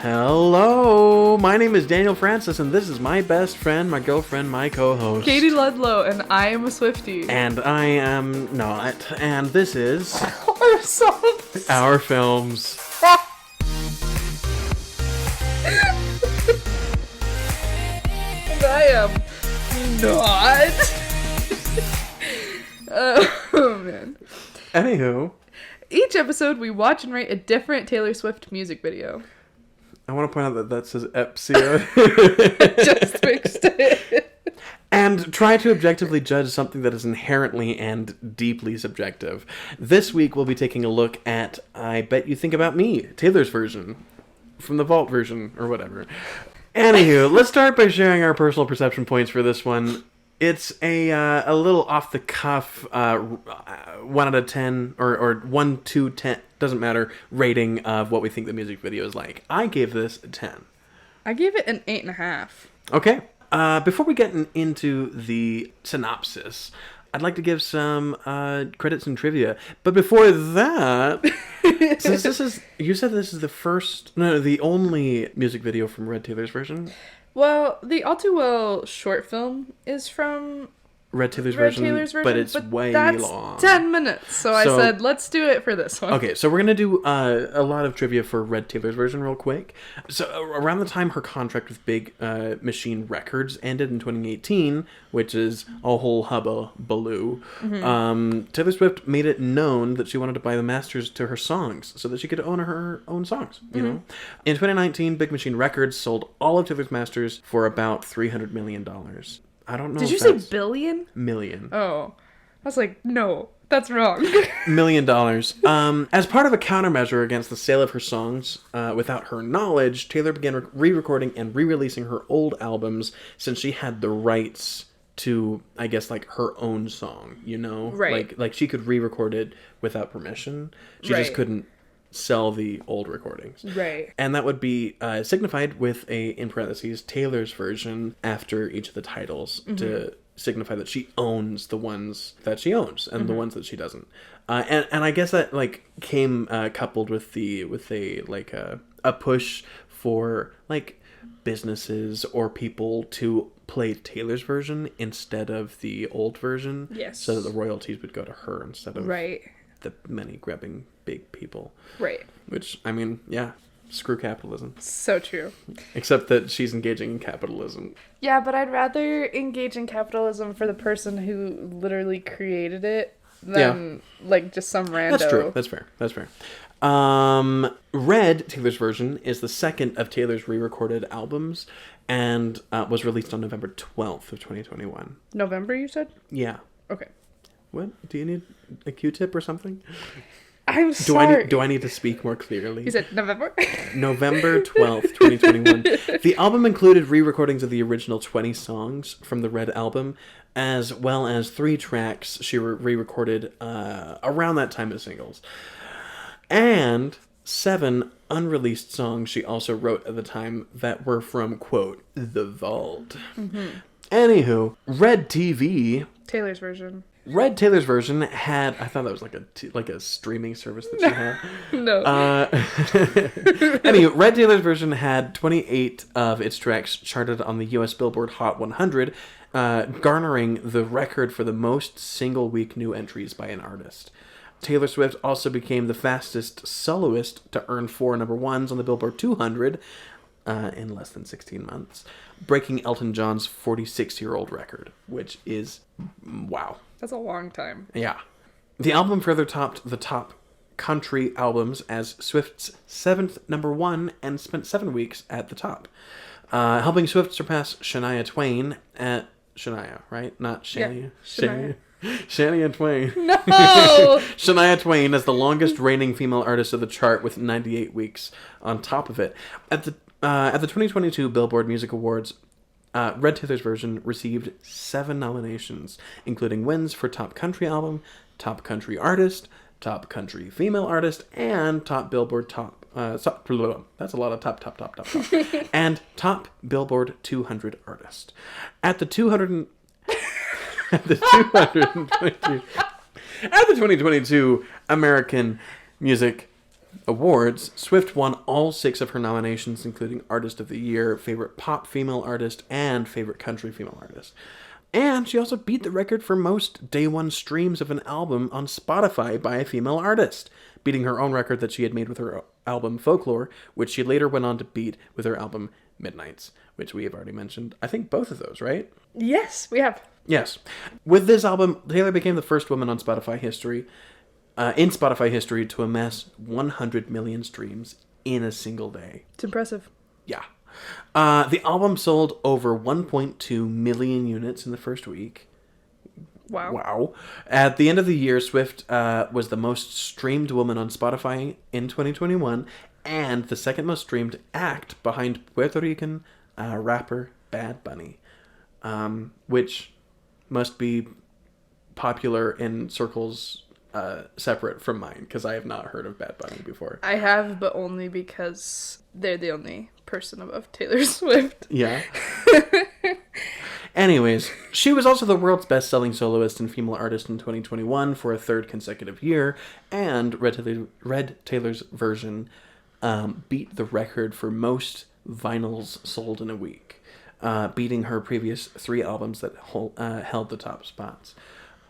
Hello, my name is Daniel Francis, and this is my best friend, my girlfriend, my co-host, Katie Ludlow, and I am a Swiftie. And I am not, and this is Our songs. Our Films. And I am not. Oh man. Anywho, Each episode we watch and rate a different Taylor Swift music video. I want to point out that says Epsia. Just fixed it. And try to objectively judge something that is inherently and deeply subjective. This week we'll be taking a look at I Bet You Think About Me, Taylor's version, from the Vault version, or whatever. Anywho, let's start by sharing our personal perception points for this one. It's a little off the cuff, 1 out of 10, or 1 to 10, doesn't matter, rating of what we think the music video is like. I gave this a 10. I gave it an 8.5. Okay. Before we get into the synopsis, I'd like to give some credits and trivia. But before that, since you said this is the only music video from Red Taylor's version. Well, the All Too Well short film is from Red Taylor's version, but it's way long. 10 minutes, so I said, let's do it for this one. Okay, so we're going to do a lot of trivia for Red Taylor's version real quick. So around the time her contract with Big Machine Records ended in 2018, which is a whole hubba-baloo, Taylor Swift made it known that she wanted to buy the masters to her songs so that she could own her own songs, you know? In 2019, Big Machine Records sold all of Taylor's masters for about $300 million. I don't know. Did you say billion? Million. Oh. I was like, no, that's wrong. $1 million. As part of a countermeasure against the sale of her songs, without her knowledge, Taylor began re-recording and re-releasing her old albums since she had the rights to, I guess, like, her own song, you know? Right. Like she could re-record it without permission. She just couldn't sell the old recordings. Right. And that would be signified with a, in parentheses, Taylor's version after each of the titles to signify that she owns the ones that she owns and the ones that she doesn't. And I guess that like came coupled with a push for like businesses or people to play Taylor's version instead of the old version. Yes. So that the royalties would go to her instead of the money grabbing big people. Right. Which, I mean, yeah, screw capitalism. So true. Except that she's engaging in capitalism. Yeah, but I'd rather engage in capitalism for the person who literally created it than like just some rando. That's true. That's fair. Red, Taylor's version, is the second of Taylor's re-recorded albums and was released on November 12th of 2021. November, you said? Yeah. Okay. What? Do you need a Q-tip or something? I'm sorry. Do I need to speak more clearly? You said November? November 12th, 2021. The album included re-recordings of the original 20 songs from the Red album, as well as 3 tracks she re-recorded around that time as singles. And 7 unreleased songs she also wrote at the time that were from, quote, the Vault. Anywho, Red TV... Taylor's version. Red Taylor's version had... I thought that was like a streaming service that she had. No. Anyway, Red Taylor's version had 28 of its tracks charted on the US Billboard Hot 100, garnering the record for the most single-week new entries by an artist. Taylor Swift also became the fastest soloist to earn 4 number ones on the Billboard 200 in less than 16 months, breaking Elton John's 46-year-old record, which is wow. That's a long time. Yeah. The album further topped the top country albums as Swift's 7th number one and spent 7 weeks at the top, helping Swift surpass Shania Twain at... Shania, right? Not Shania. Yeah, Shania Twain. No! Shania Twain as the longest reigning female artist of the chart with 98 weeks on top of it. At the 2022 Billboard Music Awards, Red Taylor's version received 7 nominations, including wins for Top Country Album, Top Country Artist, Top Country Female Artist, and Top Billboard that's a lot of top. And Top Billboard 200 Artist. At the 2022 American Music awards, Swift won all 6 of her nominations, including Artist of the Year, Favorite Pop Female Artist, and Favorite Country Female Artist. And she also beat the record for most day one streams of an album on Spotify by a female artist, beating her own record that she had made with her album Folklore, which she later went on to beat with her album Midnights, which we have already mentioned. I think both of those, right? Yes, we have. Yes. With this album, Taylor became the first woman on Spotify history, in Spotify history, to amass 100 million streams in a single day. It's impressive. Yeah. The album sold over 1.2 million units in the first week. Wow. At the end of the year, Swift was the most streamed woman on Spotify in 2021 and the second most streamed act behind Puerto Rican rapper Bad Bunny, which must be popular in circles separate from mine, because I have not heard of Bad Bunny before. I have, but only because they're the only person above Taylor Swift. Yeah. Anyways, she was also the world's best-selling soloist and female artist in 2021 for a third consecutive year, and Red Taylor's version beat the record for most vinyls sold in a week, beating her previous 3 albums that held the top spots.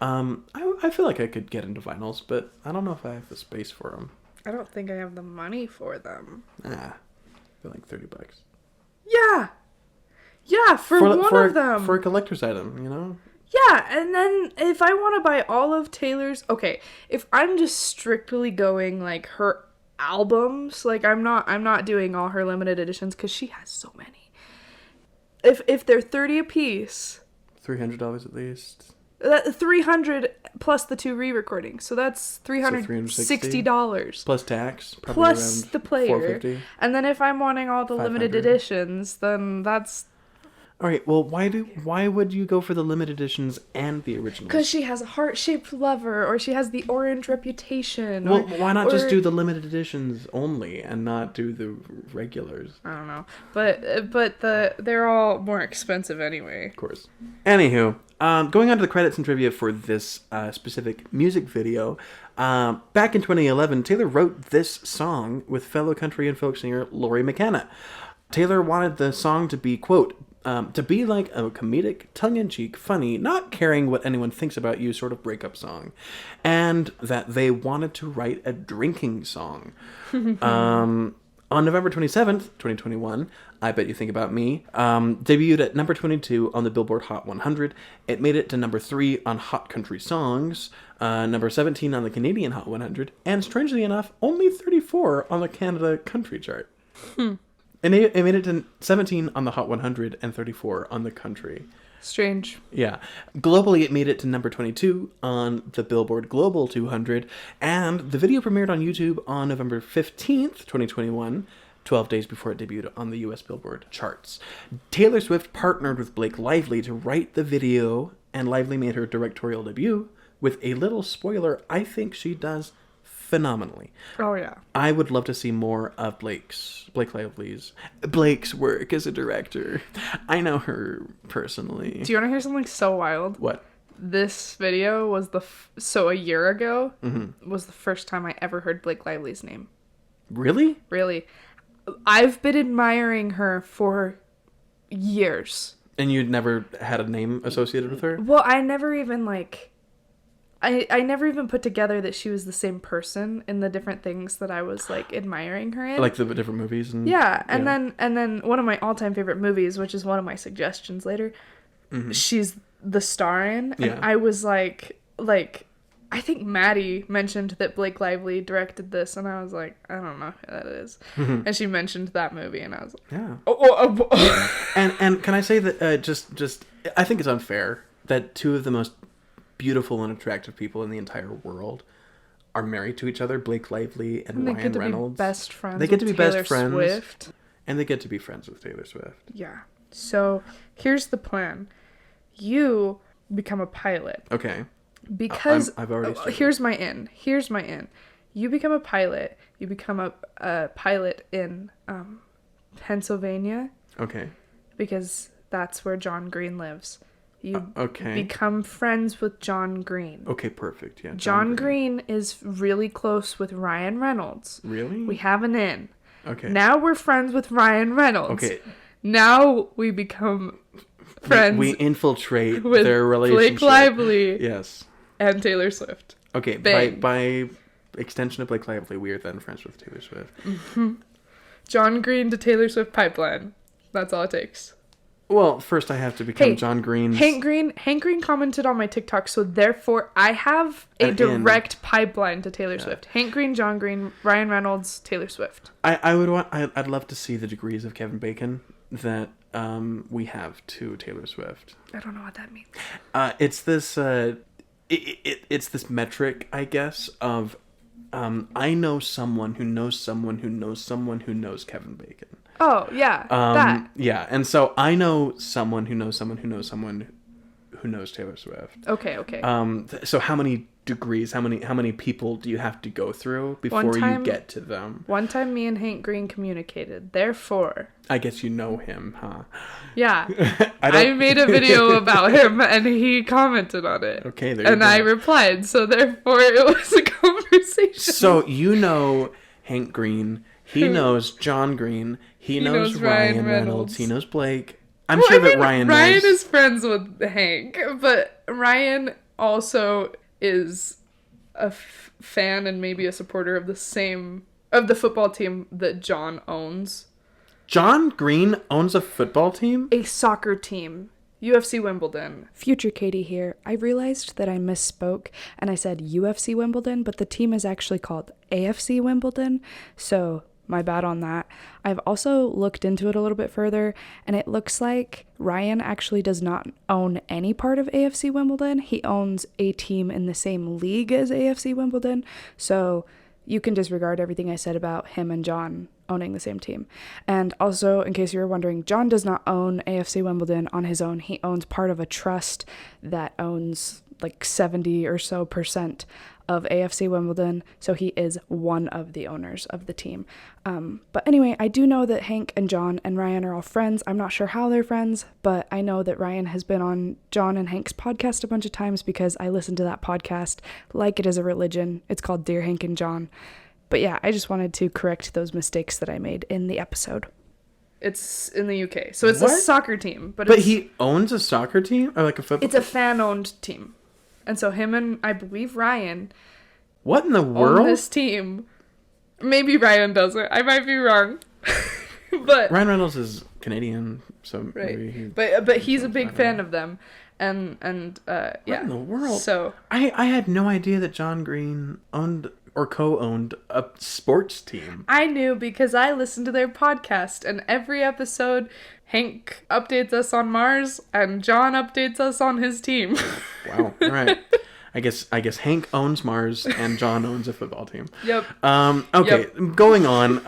I feel like I could get into vinyls, but I don't know if I have the space for them. I don't think I have the money for them. I feel like $30. Yeah, for one of them. For a collector's item, you know? Yeah, and then if I want to buy all of Taylor's... Okay, if I'm just strictly going, like, her albums, like, I'm not doing all her limited editions, because she has so many. If they're $30 a piece... $300 at least. $300 plus the 2 re-recordings, so that's $360 plus tax, probably plus around the player, $450. And then if I'm wanting all the limited editions, then that's... All right, well, why would you go for the limited editions and the originals? Because she has a heart-shaped lover, or she has the Orange Reputation. Well, why not just do the limited editions only and not do the regulars? I don't know, but they're all more expensive anyway. Of course. Anywho, going on to the credits and trivia for this specific music video. Back in 2011, Taylor wrote this song with fellow country and folk singer Lori McKenna. Taylor wanted the song to be, quote, to be like a comedic, tongue-in-cheek, funny, not caring what anyone thinks about you sort of breakup song. And that they wanted to write a drinking song. On November 27th, 2021, I Bet You Think About Me debuted at number 22 on the Billboard Hot 100. It made it to number 3 on Hot Country Songs, number 17 on the Canadian Hot 100, and strangely enough, only 34 on the Canada Country chart. And it made it to 17 on the Hot 100 and 34 on the country. Strange. Yeah. Globally, it made it to number 22 on the Billboard Global 200, and the video premiered on YouTube on November 15th, 2021, 12 days before it debuted on the US Billboard charts. Taylor Swift partnered with Blake Lively to write the video, and Lively made her directorial debut. With a little spoiler, I think she does phenomenally. Oh, yeah. I would love to see more of Blake Lively's work as a director. I know her personally. Do you want to hear something so wild? What? This video was a year ago was the first time I ever heard Blake Lively's name. Really? Really. I've been admiring her for years. And you'd never had a name associated with her? Well, I never even I never even put together that she was the same person in the different things that I was admiring her in. Like the different movies and then one of my all-time favorite movies, which is one of my suggestions later, she's the star in, and I was like I think Maddie mentioned that Blake Lively directed this, and I was like, I don't know who that is. And she mentioned that movie, and I was like, yeah. And can I say that just I think it's unfair that two of the most beautiful and attractive people in the entire world are married to each other, Blake Lively and Ryan Reynolds. They get to be best friends. Swift. And they get to be friends with Taylor Swift. Yeah. So here's the plan. You become a pilot. Okay. Because I've already started. Here's my in. You become a pilot. You become a pilot in Pennsylvania. Okay. Because that's where John Green lives. You okay. become friends with John Green. Okay, perfect. Yeah. John Green is really close with Ryan Reynolds. Really? We have an in. Okay. Now we're friends with Ryan Reynolds. Okay. Now we become friends. We infiltrate with their relationship. Blake Lively. Yes. And Taylor Swift. Okay. Bang. By extension of Blake Lively, we are then friends with Taylor Swift. Mm-hmm. John Green to Taylor Swift pipeline. That's all it takes. Well, first I have to become John Green's... Hank Green commented on my TikTok, so therefore I have a direct pipeline to Taylor Swift. Hank Green, John Green, Ryan Reynolds, Taylor Swift. I'd love to see the degrees of Kevin Bacon that we have to Taylor Swift. I don't know what that means. It's this it's this metric, I guess, of I know someone who knows someone who knows someone who knows Kevin Bacon. Oh, yeah, that. Yeah, and so I know someone who knows someone who knows someone who knows Taylor Swift. Okay. So how many degrees, how many people do you have to go through before you get to them? One time me and Hank Green communicated, therefore... I guess you know him, huh? Yeah. I made a video about him and he commented on it. Okay, there you go. And I replied, so therefore it was a conversation. So you know Hank Green, he knows John Green, he knows Ryan Reynolds, he knows Blake. I'm sure that Ryan is friends with Hank, but Ryan also is a fan and maybe a supporter of the football team that John owns. John Green owns a football team? A soccer team. UFC Wimbledon. Future Katie here. I realized that I misspoke and I said UFC Wimbledon, but the team is actually called AFC Wimbledon, so my bad on that. I've also looked into it a little bit further, and it looks like Ryan actually does not own any part of AFC Wimbledon. He owns a team in the same league as AFC Wimbledon, so you can disregard everything I said about him and John owning the same team. And also, in case you were wondering, John does not own AFC Wimbledon on his own. He owns part of a trust that owns like 70 or so % of AFC Wimbledon, so he is one of the owners of the team. But anyway, I do know that Hank and John and Ryan are all friends. I'm not sure how they're friends, but I know that Ryan has been on John and Hank's podcast a bunch of times because I listened to that podcast like it is a religion. It's called Dear Hank and John. But yeah, I just wanted to correct those mistakes that I made in the episode. It's in the UK, so it's a soccer team. But he owns a soccer team? Or like a football? It's a fan-owned team. And so him and, I believe, Ryan... What in the world? ...own this team. Maybe Ryan doesn't. I might be wrong. But Ryan Reynolds is Canadian, so right. Maybe he... But he's a big fan of them. And yeah. What in the world? So... I had no idea that John Green owned... or co-owned a sports team. I knew because I listened to their podcast, and every episode Hank updates us on Mars and John updates us on his team. Wow. All right. I guess Hank owns Mars and John owns a football team. Yep. Okay, going on.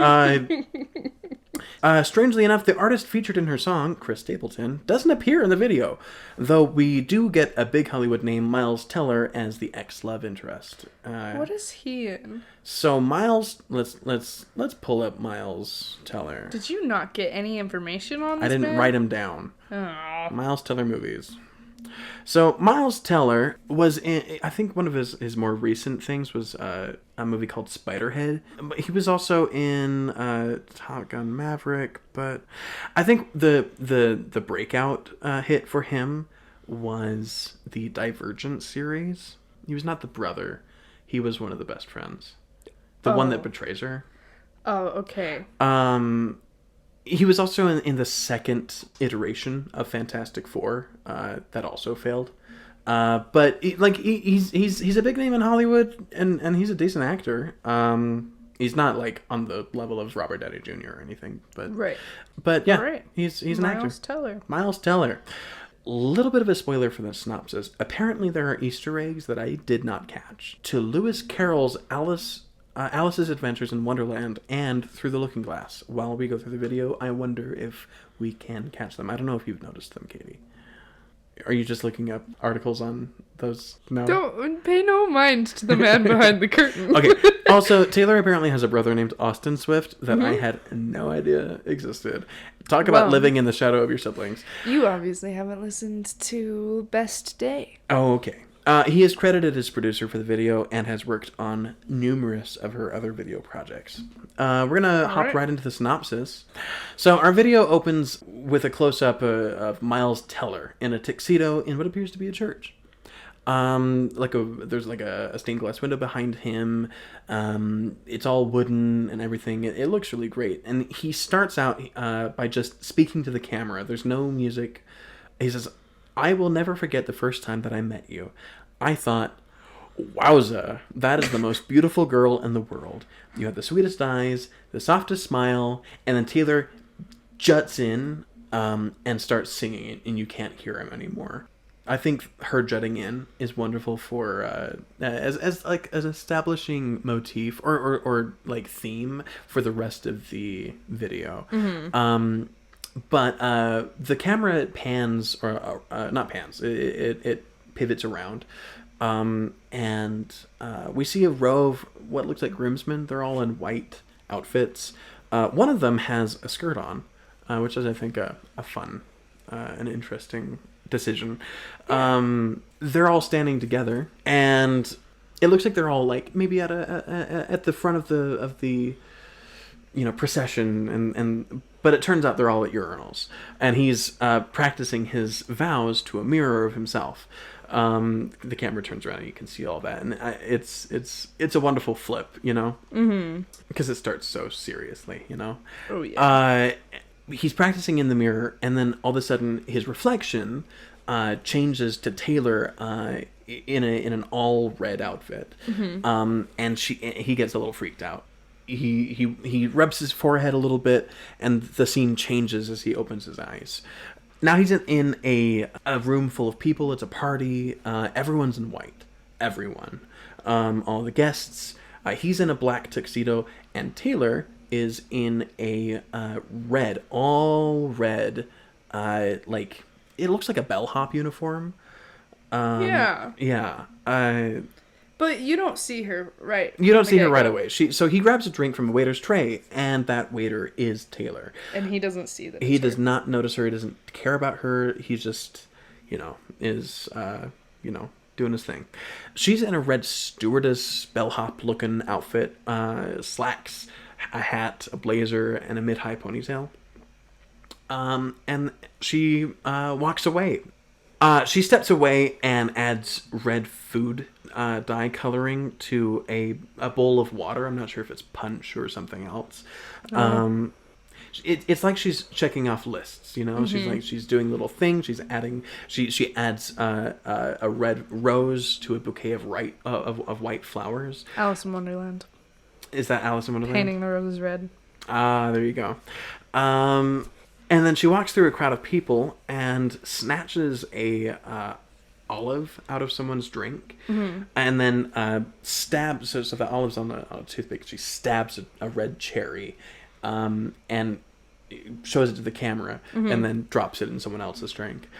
Strangely enough, the artist featured in her song, Chris Stapleton, doesn't appear in the video, though we do get a big Hollywood name, Miles Teller, as the ex-love interest. What is he in? So Miles, let's pull up Miles Teller. Did you not get any information on this I didn't man? write him down. Oh. Miles Teller movies. So Miles Teller was in, I think one of his more recent things was a movie called Spiderhead. He was also in Top Gun Maverick, but I think the breakout hit for him was the Divergent series. He was not the brother. He was one of the best friends. The one that betrays her. Oh, okay. He was also in the second iteration of Fantastic Four, that also failed. But he's a big name in Hollywood, and he's a decent actor. He's not like on the level of Robert Downey Jr. or anything, but right. But yeah, right. he's an actor. Miles Teller. Miles Teller. Little bit of a spoiler for the synopsis. Apparently, there are Easter eggs that I did not catch to Lewis Carroll's Alice's Adventures in Wonderland and Through the Looking Glass. While we go through the video, I wonder if we can catch them. I don't know if you've noticed them, Katie. Are you just looking up articles on those? No. Don't pay no mind to the man behind the curtain. Okay. Also, Taylor apparently has a brother named Austin Swift that I had no idea existed. Talk about living in the shadow of your siblings. You obviously haven't listened to Best Day. Oh, okay. He is credited as producer for the video and has worked on numerous of her other video projects. We're going to hop right into the synopsis. So our video opens with a close-up of Miles Teller in a tuxedo in what appears to be a church. There's a stained glass window behind him. It's all wooden and everything. It looks really great. And he starts out by just speaking to the camera. There's no music. He says, "I will never forget the first time that I met you. I thought, wowza, that is the most beautiful girl in the world. You have the sweetest eyes, the softest smile," and then Taylor juts in and starts singing, and you can't hear him anymore. I think her jutting in is wonderful for as establishing motif or like theme for the rest of the video. But the camera pans, or not pans, it pivots around. And we see a row of what looks like groomsmen. They're all in white outfits. One of them has a skirt on, which is, I think, a fun, an interesting decision. They're all standing together, and it looks like they're all like maybe at the front of the procession, and but it turns out they're all at urinals, and he's practicing his vows to a mirror of himself. The camera turns around and you can see all that, and it's a wonderful flip, because it starts so seriously, Oh yeah. He's practicing in the mirror, and then all of a sudden his reflection changes to Taylor in an all red outfit, and he gets a little freaked out. He rubs his forehead a little bit, and the scene changes as he opens his eyes. Now he's in a room full of people. It's a party. Everyone's in white. Everyone. All the guests. He's in a black tuxedo, and Taylor is in a red, all red, like, it looks like a bellhop uniform. Yeah. Yeah. But you don't see her right. You don't see her right away. So he grabs a drink from a waiter's tray, and that waiter is Taylor. And he doesn't see that. He does not notice her. He doesn't care about her. He's just, is, doing his thing. She's in a red stewardess bellhop-looking outfit, slacks, a hat, a blazer, and a mid-high ponytail. And she walks away. She steps away and adds red food dye coloring to a bowl of water. I'm not sure if it's punch or something else. It's like she's checking off lists, she's doing little things. She's adding, she adds a red rose to a bouquet of white flowers. Alice in Wonderland. Is that Alice in Wonderland? Painting the roses red. There you go. And then she walks through a crowd of people and snatches a olive out of someone's drink, and then stabs. So the olive's on a toothpick. She stabs a red cherry, and shows it to the camera, and then drops it in someone else's drink.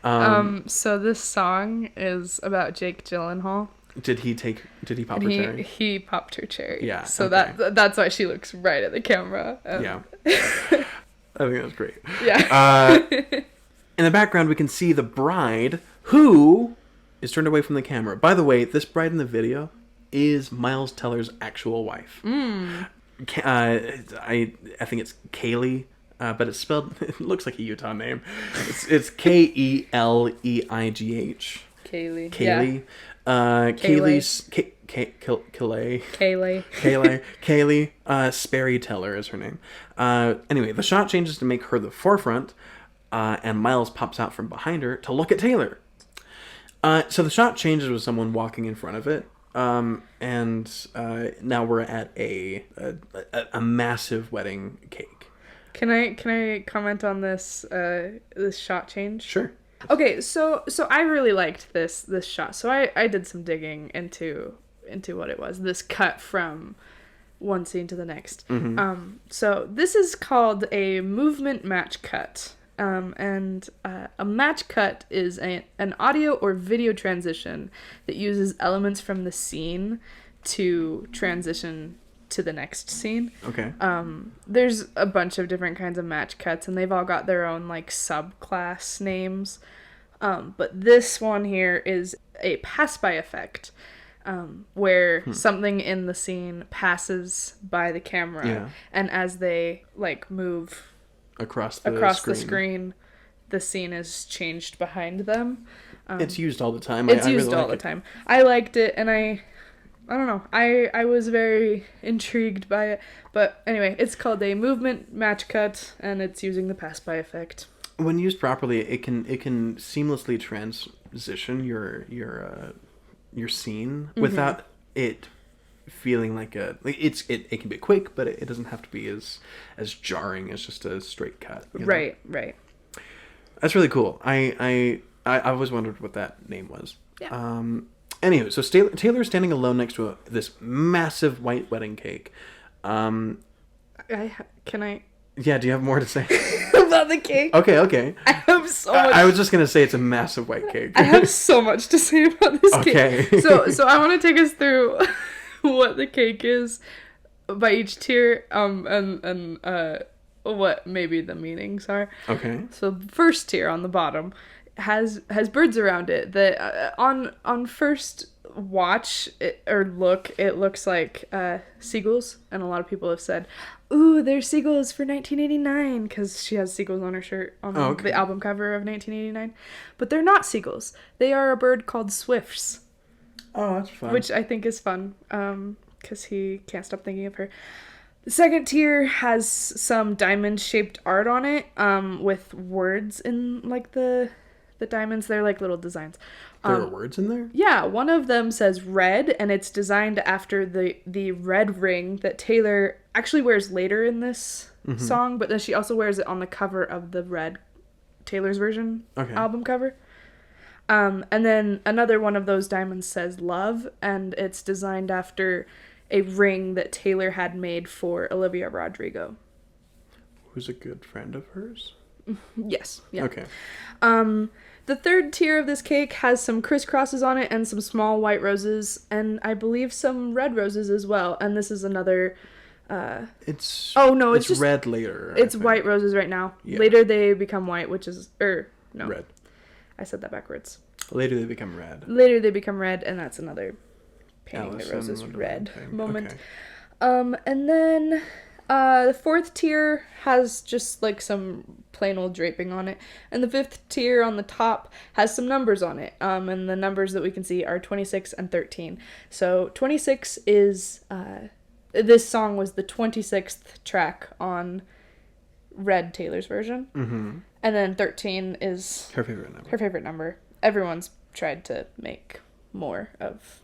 So this song is about Jake Gyllenhaal. Did he pop her cherry? He popped her cherry. Yeah. So okay. that's why she looks right at the camera. Yeah. I think that's great. Yeah. In the background, we can see the bride, who is turned away from the camera. By the way, this bride in the video is Miles Teller's actual wife. I think it's Kaylee, but it's spelled. It looks like a Utah name. It's Keleigh. Kaylee. Kaylee. Yeah. Kaylee's Kaylee Sperry Teller is her name. Anyway, the shot changes to make her the forefront, and Miles pops out from behind her to look at Taylor. So the shot changes with someone walking in front of it, and now we're at a massive wedding cake. Can I comment on this shot change? Sure. Okay, so I really liked this shot. So I did some digging into what it was. This cut from one scene to the next. So this is called a movement match cut. And a match cut is an audio or video transition that uses elements from the scene to transition to the next scene. Okay. There's a bunch of different kinds of match cuts, and they've all got their own like subclass names. But this one here is a pass-by effect, where something in the scene passes by the camera, and as they like move across the screen, the scene is changed behind them. It's used all the time. It's used all the time. I liked it, and I don't know. I was very intrigued by it. But anyway, it's called a movement match cut, and it's using the pass-by effect. When used properly, it can seamlessly transition your scene without it feeling like it can be quick, but it doesn't have to be as jarring as just a straight cut. Right. That's really cool. I always wondered what that name was. Yeah. Anyway, so Taylor's standing alone next to this massive white wedding cake. Can I? Yeah, do you have more to say? About the cake? Okay. I have so much. I was just going to say it's a massive white cake. I have so much to say about this cake. So I want to take us through what the cake is by each tier, and what maybe the meanings are. Okay. So the first tier on the bottom has birds around it that on first watch or look, it looks like seagulls, and a lot of people have said, ooh, they're seagulls for 1989, because she has seagulls on her shirt on the album cover of 1989. But they're not seagulls. They are a bird called swifts. Oh, that's fun. Which I think is fun, because he can't stop thinking of her. The second tier has some diamond-shaped art on it, with words in, like, the diamonds. They're like little designs. There are words in there? Yeah, one of them says red, and it's designed after the red ring that Taylor actually wears later in this song, but then she also wears it on the cover of the red Taylor's version album cover. And then another one of those diamonds says love, and it's designed after a ring that Taylor had made for Olivia Rodrigo. Who's a good friend of hers? Yes. Yeah. Okay. The third tier of this cake has some crisscrosses on it and some small white roses, and I believe some red roses as well. And this is another... It's just red later. It's white roses right now. Yeah. Later they become white, which is... no. Red. I said that backwards. Later they become red. Later they become red, and that's another painting the roses red moment. Okay. And then... the fourth tier has just like some plain old draping on it, and the fifth tier on the top has some numbers on it, and the numbers that we can see are 26 and 13. So 26 is this song was the 26th track on Red Taylor's version, and then 13 is her favorite number. Everyone's tried to make more of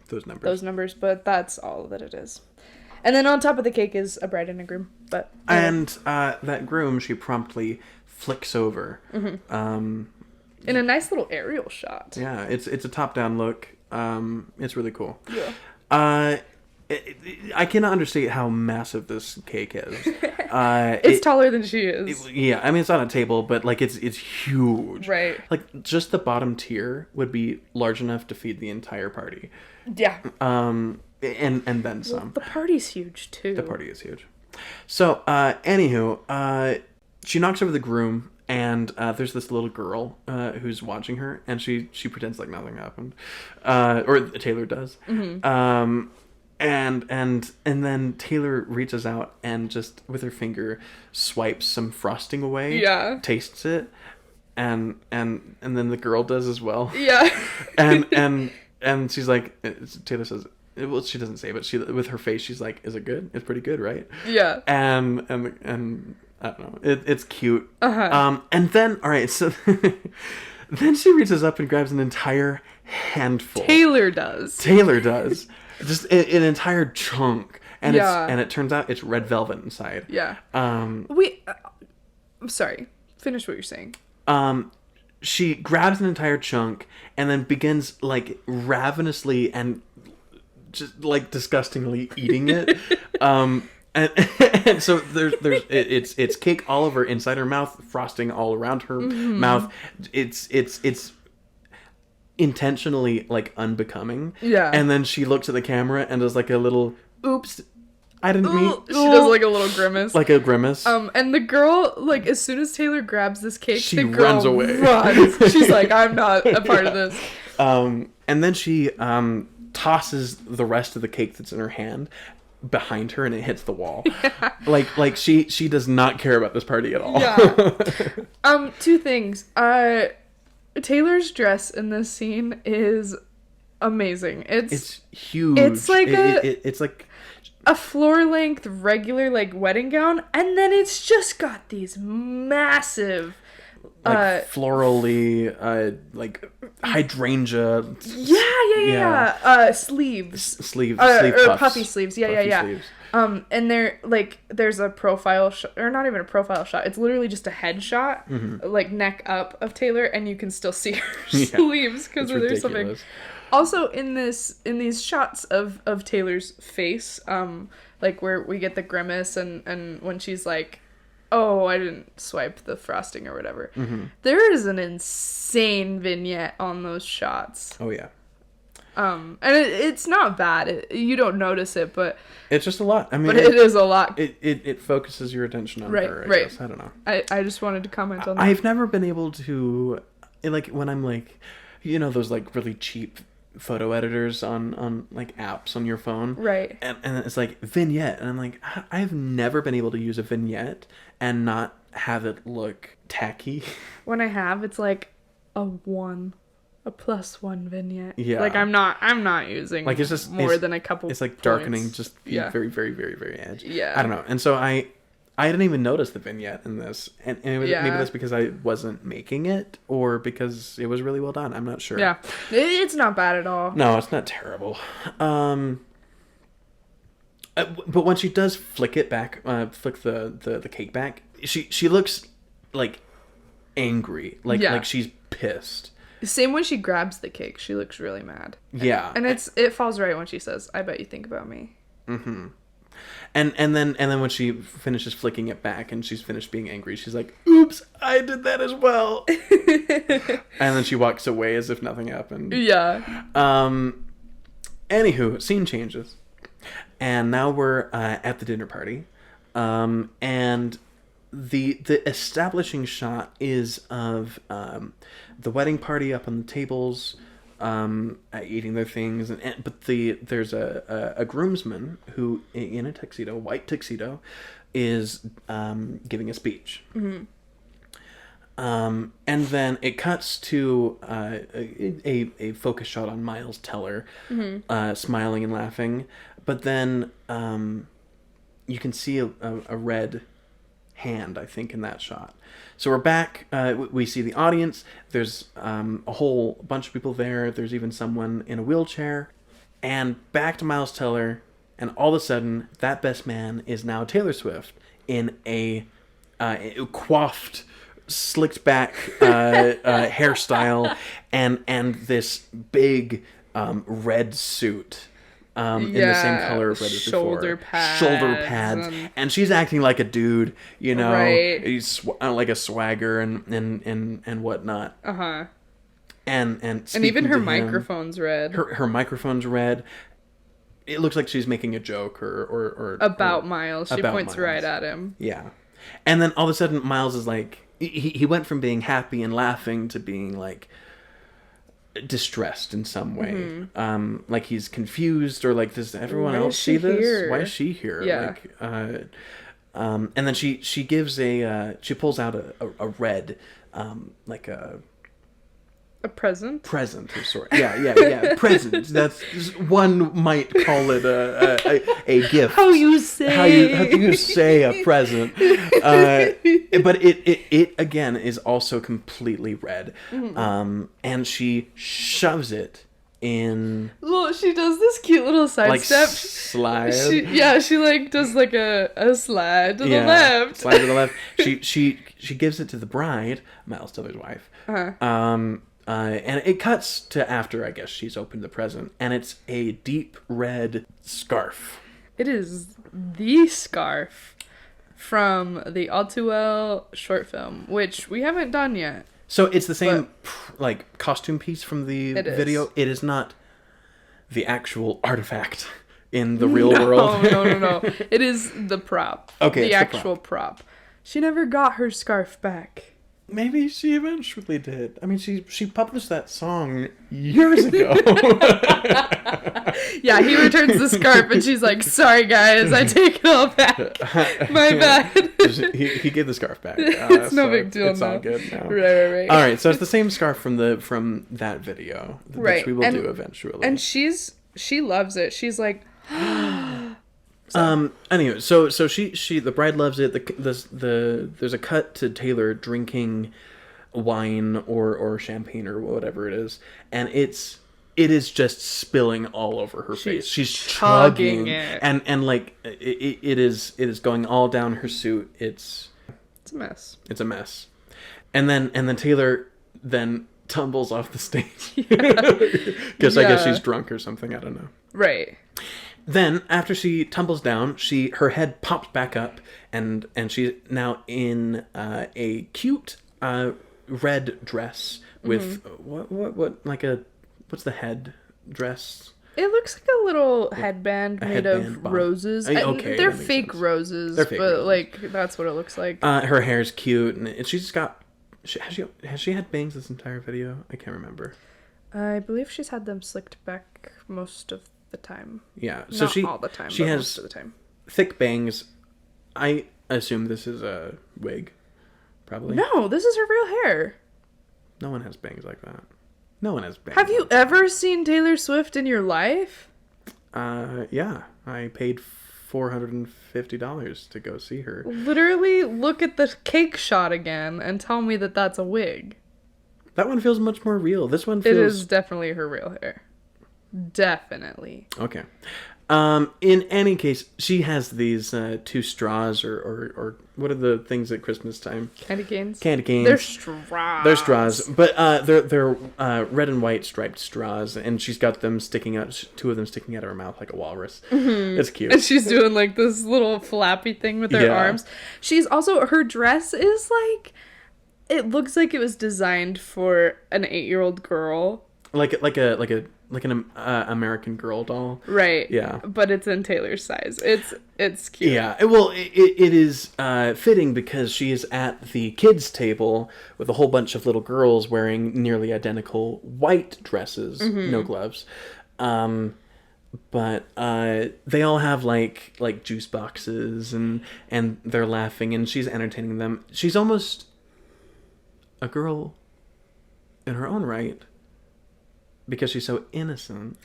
those numbers, but that's all that it is. And then on top of the cake is a bride and a groom. And that groom, she promptly flicks over. In a nice little aerial shot. Yeah, it's a top-down look. It's really cool. Yeah. I cannot understate how massive this cake is. It's taller than she is. Yeah, I mean, it's on a table, but like it's huge. Right. Like just the bottom tier would be large enough to feed the entire party. Yeah. And then some. The party's huge, too. The party is huge. So, anywho, she knocks over the groom, and there's this little girl who's watching her, and she pretends like nothing happened. Or Taylor does. And then Taylor reaches out and just, with her finger, swipes some frosting away. Yeah. Tastes it. And then the girl does as well. Yeah. And she's like, Taylor says... Well, she doesn't say, but she with her face, she's like, "Is it good? It's pretty good, right?" Yeah. And I don't know, it's cute. And then, all right, so then she reaches up and grabs an entire handful. Taylor does, just an entire chunk, and it turns out it's red velvet inside. Yeah. I'm sorry. Finish what you're saying. She grabs an entire chunk and then begins like ravenously and just like disgustingly eating it. And, and so it's cake all over inside her mouth, frosting all around her mouth. It's intentionally like unbecoming. Yeah. And then she looks at the camera and does like a little oops. I didn't mean. She does like a little grimace. Like a grimace. And the girl, like, as soon as Taylor grabs this cake, She the girl runs away. runs. She's like, I'm not a part of this. And then she tosses the rest of the cake that's in her hand behind her, and it hits the wall. Yeah. Like she does not care about this party at all. Yeah. Two things. Taylor's dress in this scene is amazing. It's huge. It's like it's like a floor-length regular like wedding gown, and then it's just got these massive like florally like hydrangea sleeve or puffs. puffy sleeves. Sleeves. And they're like, there's a profile shot, or not even a profile shot, it's literally just a headshot, like neck up of Taylor, and you can still see her sleeves because there's something. Also, in these shots of Taylor's face, like where we get the grimace and when she's like, oh, I didn't swipe the frosting or whatever. There is an insane vignette on those shots. Oh yeah. And it's not bad. You don't notice it, but it's just a lot. I mean, but it is a lot. It focuses your attention on her. I guess. I don't know. I just wanted to comment on that. I've never been able to, like, when I'm like, you know, those like really cheap photo editors on like apps on your phone, right? And it's like vignette, and I'm like, I've never been able to use a vignette and not have it look tacky. When I have, it's like a +1 vignette. Yeah, like I'm not using like it's just more than a couple. It's like points. darkening just very very very very edge. Yeah, I don't know, and so I didn't even notice the vignette in this, and maybe that's because I wasn't making it, or because it was really well done. I'm not sure. Yeah, it's not bad at all. No, it's not terrible. But when she does flick it back, flick the cake back, she looks like angry, like she's pissed. Same when she grabs the cake, she looks really mad. Yeah, and it falls right when she says, "I bet you think about me." Mm-hmm. And then when she finishes flicking it back and she's finished being angry, she's like, "Oops, I did that as well." And then she walks away as if nothing happened. Yeah. Anywho, scene changes, and now we're at the dinner party, and the establishing shot is of the wedding party up on the tables, eating their things, but there's a groomsman who, in a tuxedo, white tuxedo, is giving a speech. Mm-hmm. And then it cuts to a focus shot on Miles Teller, smiling and laughing, but then you can see a red hand, I think, in that shot. So we're back. We see the audience. There's a whole bunch of people there. There's even someone in a wheelchair. And back to Miles Teller. And all of a sudden, that best man is now Taylor Swift in a coiffed, slicked back hairstyle and this big red suit. In the same color of red as before. Shoulder pads. And she's acting like a dude, you know. Right. He's like a swagger and whatnot. Uh-huh. And even her microphone's red. Her microphone's red. It looks like she's making a joke or about Miles. She points right at him. Yeah. And then all of a sudden Miles is like, he went from being happy and laughing to being like distressed in some way. Mm-hmm. Like he's confused, or like, does everyone else see this? Here? Why is she here? Yeah. Like, and then she gives she pulls out a red, like a present of sort. Yeah. Present. That's, one might call it a gift. How do you say a present? But it again is also completely red. Mm-hmm. And she shoves it in. Well, she does this cute little sidestep. Slide. She like does like a slide to the left. Slide to the left. She gives it to the bride, Miles Teller's wife. Uh-huh. And it cuts to after, I guess, she's opened the present, and it's a deep red scarf. It is the scarf from the All Too Well short film, which we haven't done yet. So it's the same, like, costume piece from the video? It is not the actual artifact in the real world? No. It is the prop. Okay, the actual prop. She never got her scarf back. Maybe she eventually did. I mean, she published that song years ago. Yeah, he returns the scarf and she's like, sorry guys, I take it all back. My bad. he gave the scarf back. It's no big deal. It's all good now. Right. All right, so it's the same scarf from that video, which we will do eventually. And she loves it. She's like, anyway, so she the bride loves it. There's a cut to Taylor drinking wine or champagne or whatever it is, and it is just spilling all over her face. She's chugging it, and like it is going all down her suit. It's a mess. It's a mess. And then Taylor then tumbles off the stage because I guess she's drunk or something. I don't know. Right. Then, after she tumbles down, her head pops back up, and she's now in a cute red dress with what's the head dress? It looks like a little headband made of roses. Okay, they're fake roses, but like that's what it looks like. Her hair's cute, and she's got. Has she had bangs this entire video? I can't remember. I believe she's had them slicked back most of the time. Yeah, so not all the time. She has most of the time. Thick bangs. I assume this is a wig, probably. No, this is her real hair. No one has bangs like that. No one has bangs. Have you ever seen Taylor Swift in your life? Yeah, I paid $450 to go see her. Literally, look at the cake shot again and tell me that that's a wig. That one feels much more real. This one feels... It is definitely her real hair. Definitely. Okay. In any case, she has these two straws, or what are the things at Christmas time? Candy canes. Candy canes. They're straws, but they're red and white striped straws, and she's got them sticking out. Two of them sticking out of her mouth like a walrus. Mm-hmm. It's cute. And she's doing like this little flappy thing with her arms. She's also, her dress is like, it looks like it was designed for an 8-year-old girl. Like an American Girl doll. Right. Yeah. But it's in Taylor's size. It's cute. Yeah. Well, it is fitting because she is at the kids' table with a whole bunch of little girls wearing nearly identical white dresses, no gloves. But they all have like juice boxes and they're laughing and she's entertaining them. She's almost a girl in her own right. Because she's so innocent.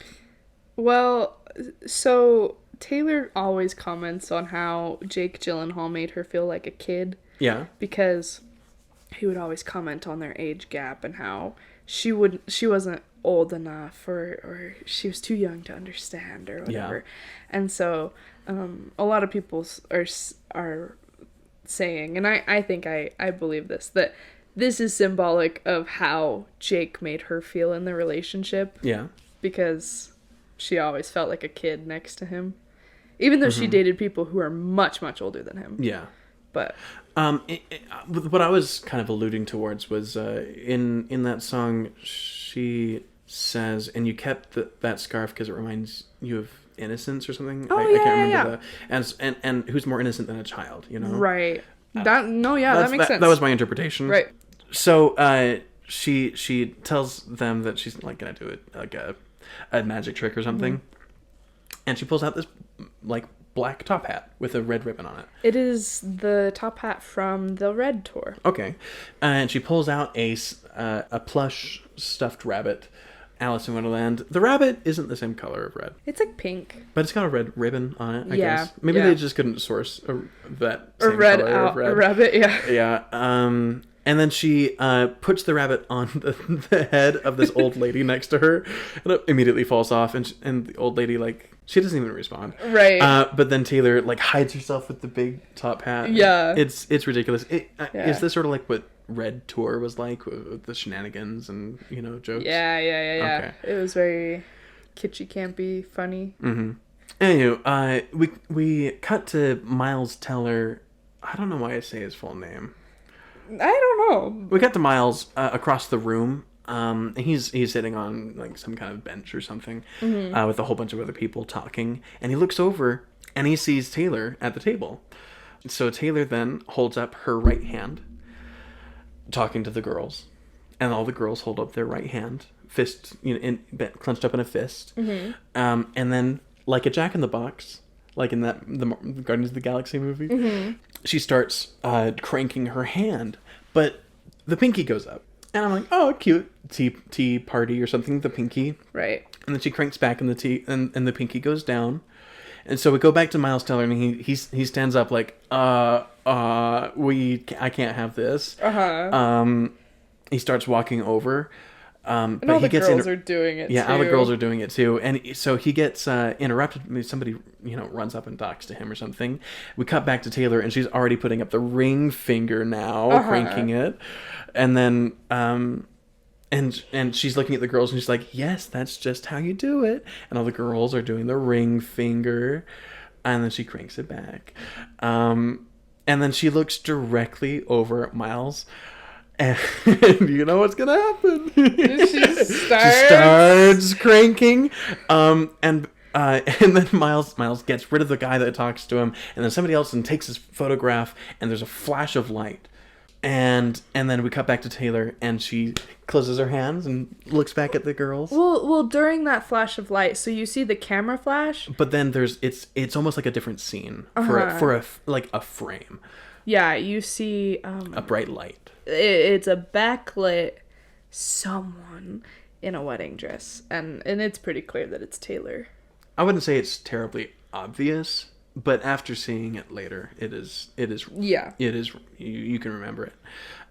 Well, so Taylor always comments on how Jake Gyllenhaal made her feel like a kid. Yeah. Because he would always comment on their age gap and how she wasn't old enough or she was too young to understand or whatever. Yeah. And so a lot of people are saying, and I think I believe this, that this is symbolic of how Jake made her feel in the relationship. Yeah. Because she always felt like a kid next to him. Even though she dated people who are much, much older than him. Yeah. But what I was kind of alluding towards was in that song, she says, and you kept that scarf because it reminds you of innocence or something. Oh, I can't remember that. And who's more innocent than a child, you know? Right. That makes sense. That was my interpretation. Right. So she tells them that she's like gonna do it like a magic trick or something, and she pulls out this like black top hat with a red ribbon on it. It is the top hat from the Red tour. Okay, and she pulls out a plush stuffed rabbit. Alice in Wonderland. The rabbit isn't the same color of red. It's like pink. But it's got a red ribbon on it, I guess. Maybe they just couldn't source that same red color of red. A rabbit, yeah. Yeah. And then she puts the rabbit on the head of this old lady next to her, and it immediately falls off, and the old lady, like, she doesn't even respond. Right. But then Taylor, like, hides herself with the big top hat. Yeah. It's ridiculous. Is this sort of like what Red tour was like with the shenanigans and, you know, jokes? Yeah. Okay. It was very kitschy, campy, funny. Mm-hmm. Anywho, we cut to Miles Teller. I don't know why I say his full name. I don't know. We cut to Miles across the room. And he's sitting on like some kind of bench or something with a whole bunch of other people talking. And he looks over and he sees Taylor at the table. So Taylor then holds up her right hand, talking to the girls, and all the girls hold up their right hand, fist, clenched up in a fist, and then like a Jack in the Box, like in the Guardians of the Galaxy movie, she starts cranking her hand, but the pinky goes up, and I'm like, oh, cute tea party or something, the pinky, right? And then she cranks back, and the pinky goes down. And so we go back to Miles Teller, and he stands up like, I can't have this. He starts walking over. And but all he the gets girls are doing it, yeah, too. all the girls are doing it, too. And so he gets interrupted. Somebody, runs up and talks to him or something. We cut back to Taylor, and she's already putting up the ring finger now, cranking it. And then... And she's looking at the girls and she's like, yes, that's just how you do it. And all the girls are doing the ring finger. And then she cranks it back. And then she looks directly over at Miles. And you know what's going to happen. She starts cranking. And then Miles gets rid of the guy that talks to him. And then somebody else takes his photograph. And there's a flash of light. And then we cut back to Taylor, and she closes her hands and looks back at the girls. Well, during that flash of light, so you see the camera flash, but then it's almost like a different scene for a frame. Yeah, you see a bright light. It's a backlit someone in a wedding dress, and it's pretty clear that it's Taylor. I wouldn't say it's terribly obvious. But after seeing it later, it is. Yeah. It is. You can remember it.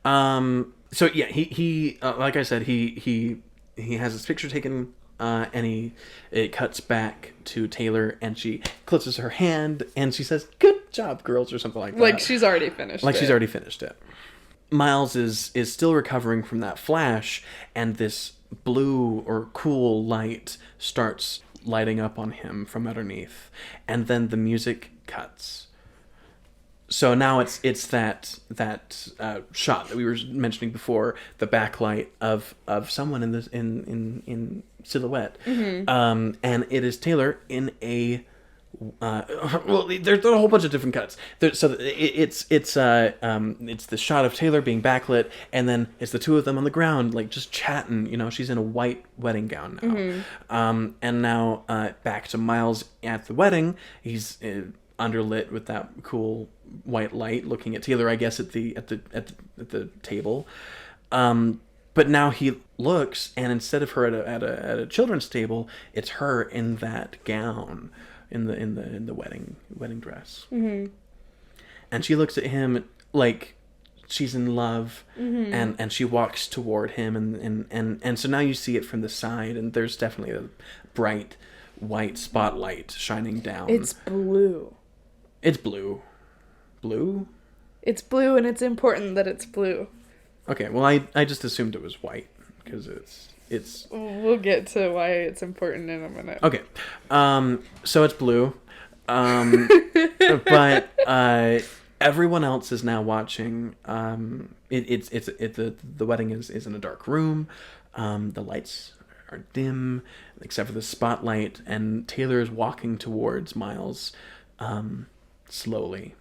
So yeah, he like I said, he has his picture taken, and it cuts back to Taylor, and she closes her hand, and she says, "Good job, girls," or something like that. Like she's already finished. She's already finished it. Miles is still recovering from that flash, and this blue or cool light starts lighting up on him from underneath, and then the music cuts. So now it's that shot that we were mentioning before, the backlight of someone in silhouette, and it is Taylor in a. There's a whole bunch of different cuts. It's the shot of Taylor being backlit, and then it's the two of them on the ground, like just chatting. She's in a white wedding gown now. And now back to Miles at the wedding. He's underlit with that cool white light, looking at Taylor, I guess, at the table. But now he looks, and instead of her at a children's table, it's her in that gown. In the wedding dress, and she looks at him like she's in love, and she walks toward him, and so now you see it from the side, and there's definitely a bright white spotlight shining down. It's blue. It's blue. Blue? It's blue, and it's important that it's blue. Okay, well I just assumed it was white because it's. We'll get to why it's important in a minute. Okay, so it's blue, but everyone else is now watching. The wedding is in a dark room. The lights are dim except for the spotlight, and Taylor is walking towards Miles, slowly.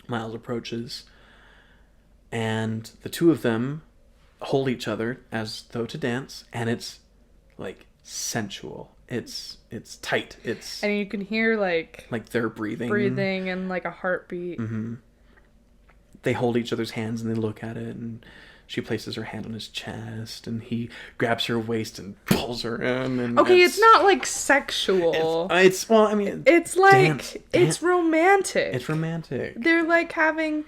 Miles approaches, and the two of them hold each other as though to dance, and it's like sensual. It's tight. And you can hear like their breathing and like a heartbeat. They hold each other's hands and they look at it, and she places her hand on his chest, and he grabs her waist and pulls her in. And it's not like sexual. It's like it's romantic. It's romantic. They're like having.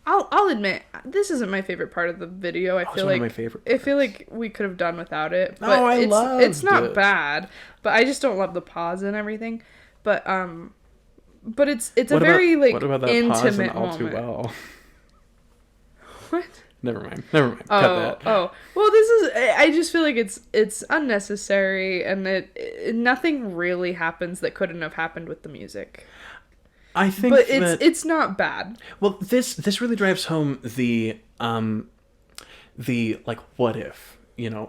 I'll admit, this isn't my favorite part of the video. I feel like my favorite parts. I feel like we could have done without it. But I loved it's not it. Bad, but I just don't love the pause and everything. But it's what a very what about that intimate pause in All moment. Too Well? What? Never mind. Cut that. Oh. Well, this is. I just feel like it's unnecessary, and nothing really happens that couldn't have happened with the music. I think, but it's not bad. Well, this really drives home the like what if,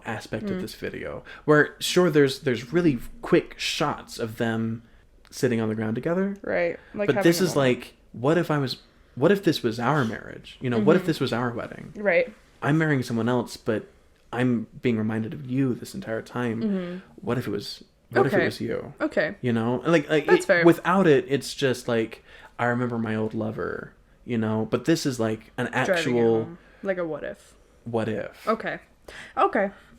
aspect of this video, where sure there's really quick shots of them sitting on the ground together, right? Like, but this is like, what if this was our marriage? What if this was our wedding? Right. I'm marrying someone else, but I'm being reminded of you this entire time. What if it was if it was you? Okay. Like that's fair. Without it, it's just like, I remember my old lover, but this is like an actual, like a what if. What if? Okay.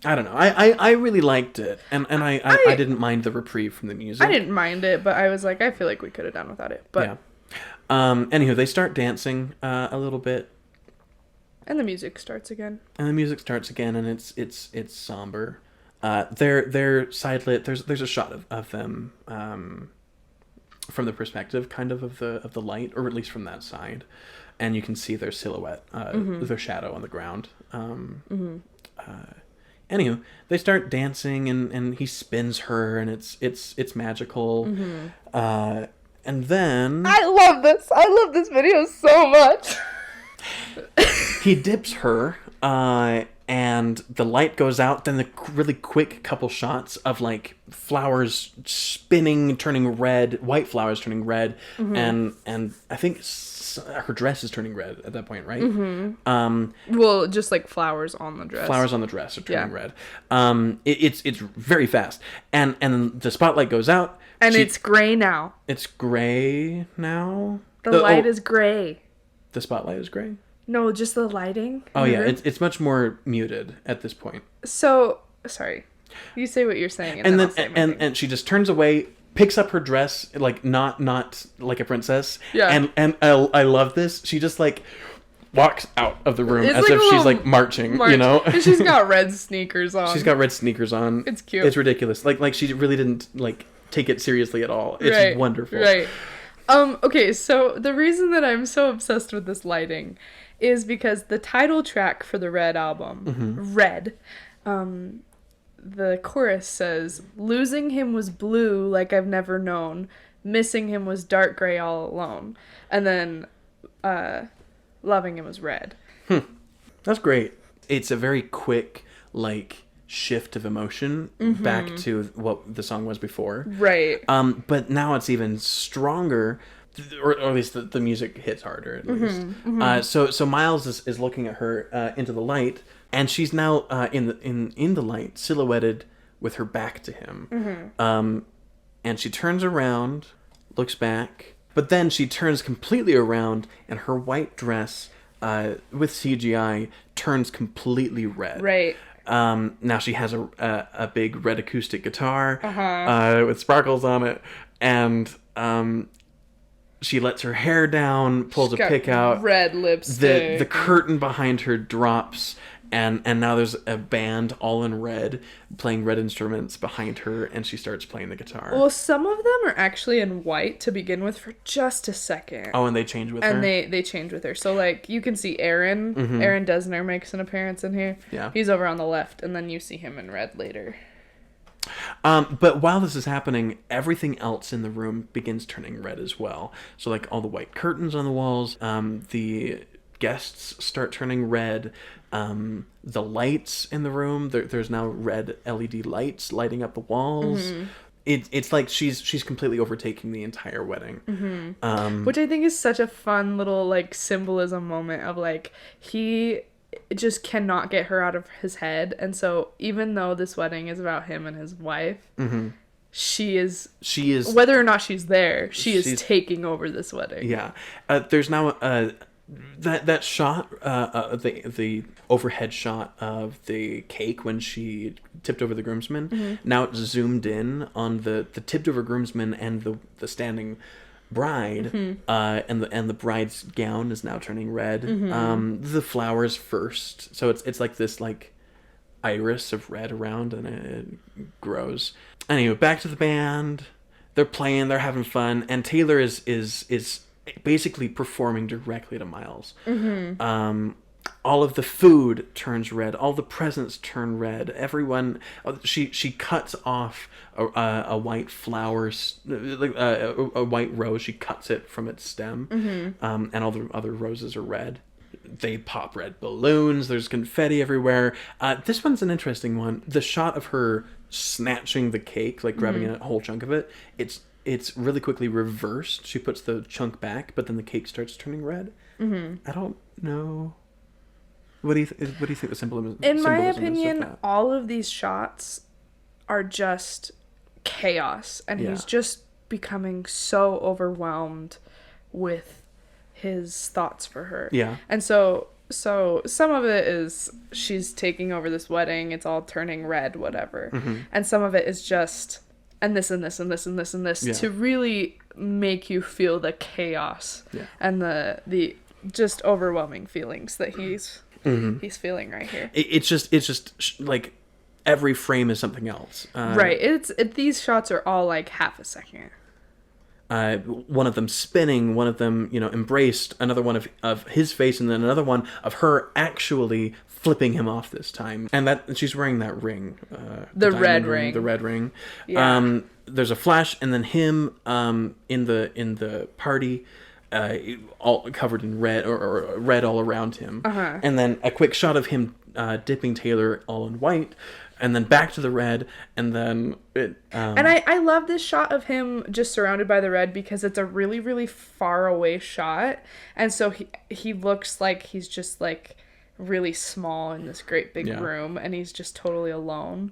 I don't know. I really liked it, and I didn't mind the reprieve from the music. I didn't mind it, but I was like, I feel like we could have done without it. But yeah. Anywho, they start dancing a little bit, and the music starts again. And it's somber. They're side lit. There's a shot of them from the perspective kind of the light, or at least from that side, and you can see their silhouette, their shadow on the ground. Anywho, they start dancing, and he spins her, and it's magical. And then I love this video so much. He dips her, and the light goes out. Then the really quick couple shots of like flowers spinning, turning red, white flowers turning red, and I think her dress is turning red at that point, right? Well, just like flowers on the dress. Flowers on the dress are turning red. It's very fast, and the spotlight goes out, and it's gray now. It's gray now. The light is gray. The spotlight is gray. No, just the lighting. Oh yeah, it's much more muted at this point. So sorry, you say what you're saying, and then and she just turns away, picks up her dress, like not like a princess. Yeah. And I love this. She just like walks out of the room as like if she's like marching, And she's got red sneakers on. She's got red sneakers on. It's cute. It's ridiculous. Like she really didn't like take it seriously at all. It's wonderful. Right. Okay, so the reason that I'm so obsessed with this lighting is because the title track for the Red album, Red, the chorus says, "Losing him was blue like I've never known. Missing him was dark gray all alone." And then loving him was red. That's great. It's a very quick, like, shift of emotion back to what the song was before. Right. But now it's even stronger, or at least the music hits harder, at least. So Miles is looking at her into the light, and she's now in the light, silhouetted with her back to him. And she turns around, looks back, but then she turns completely around, and her white dress with CGI turns completely red. Right. Now she has a big red acoustic guitar with sparkles on it, and she lets her hair down, pulls a pick out. Red lipstick. The curtain behind her drops, and now there's a band all in red playing red instruments behind her, and she starts playing the guitar. Well, some of them are actually in white to begin with for just a second. Oh, and they change with her? And they change with her. So, like, you can see Aaron. Aaron Dessner makes an appearance in here. Yeah. He's over on the left, and then you see him in red later. But while this is happening, everything else in the room begins turning red as well. So, like, all the white curtains on the walls, the guests start turning red. The lights in the room, there's now red LED lights lighting up the walls. It's like she's completely overtaking the entire wedding. Which I think is such a fun little, like, symbolism moment of, like, he just cannot get her out of his head, and so even though this wedding is about him and his wife, she is whether or not she's there, she's taking over this wedding. Yeah. There's now that shot, the overhead shot of the cake when she tipped over the groomsmen. Now it's zoomed in on the tipped over groomsmen and the standing bride, and the bride's gown is now turning red. The flowers first, so it's like this like iris of red around, and it grows. Anyway, back to the band. They're playing, they're having fun, and Taylor is basically performing directly to Miles. all of the food turns red. All the presents turn red. Everyone, she cuts off a white flower, like a white rose. She cuts it from its stem, and all the other roses are red. They pop red balloons. There's confetti everywhere. This one's an interesting one. The shot of her snatching the cake, like grabbing a whole chunk of it, it's really quickly reversed. She puts the chunk back, but then the cake starts turning red. I don't know. What do you think the symbolism? In my opinion, all of these shots are just chaos, and he's just becoming so overwhelmed with his thoughts for her. Yeah. And so some of it is she's taking over this wedding, it's all turning red, whatever. And some of it is just and this and this and this and this and this to really make you feel the chaos and the just overwhelming feelings that he's feeling right here. It's just like every frame is something else. Right. These shots are all like half a second. One of them spinning, one of them, embraced, another one of his face, and then another one of her actually flipping him off this time. And that she's wearing that ring. The red ring. The red ring. Yeah. There's a flash, and then him in the party, all covered in red, or red all around him. And then a quick shot of him dipping Taylor all in white. And then back to the red, and then it... And I love this shot of him just surrounded by the red because it's a really, really far away shot. And so he looks like he's just, like, really small in this great big room, and he's just totally alone.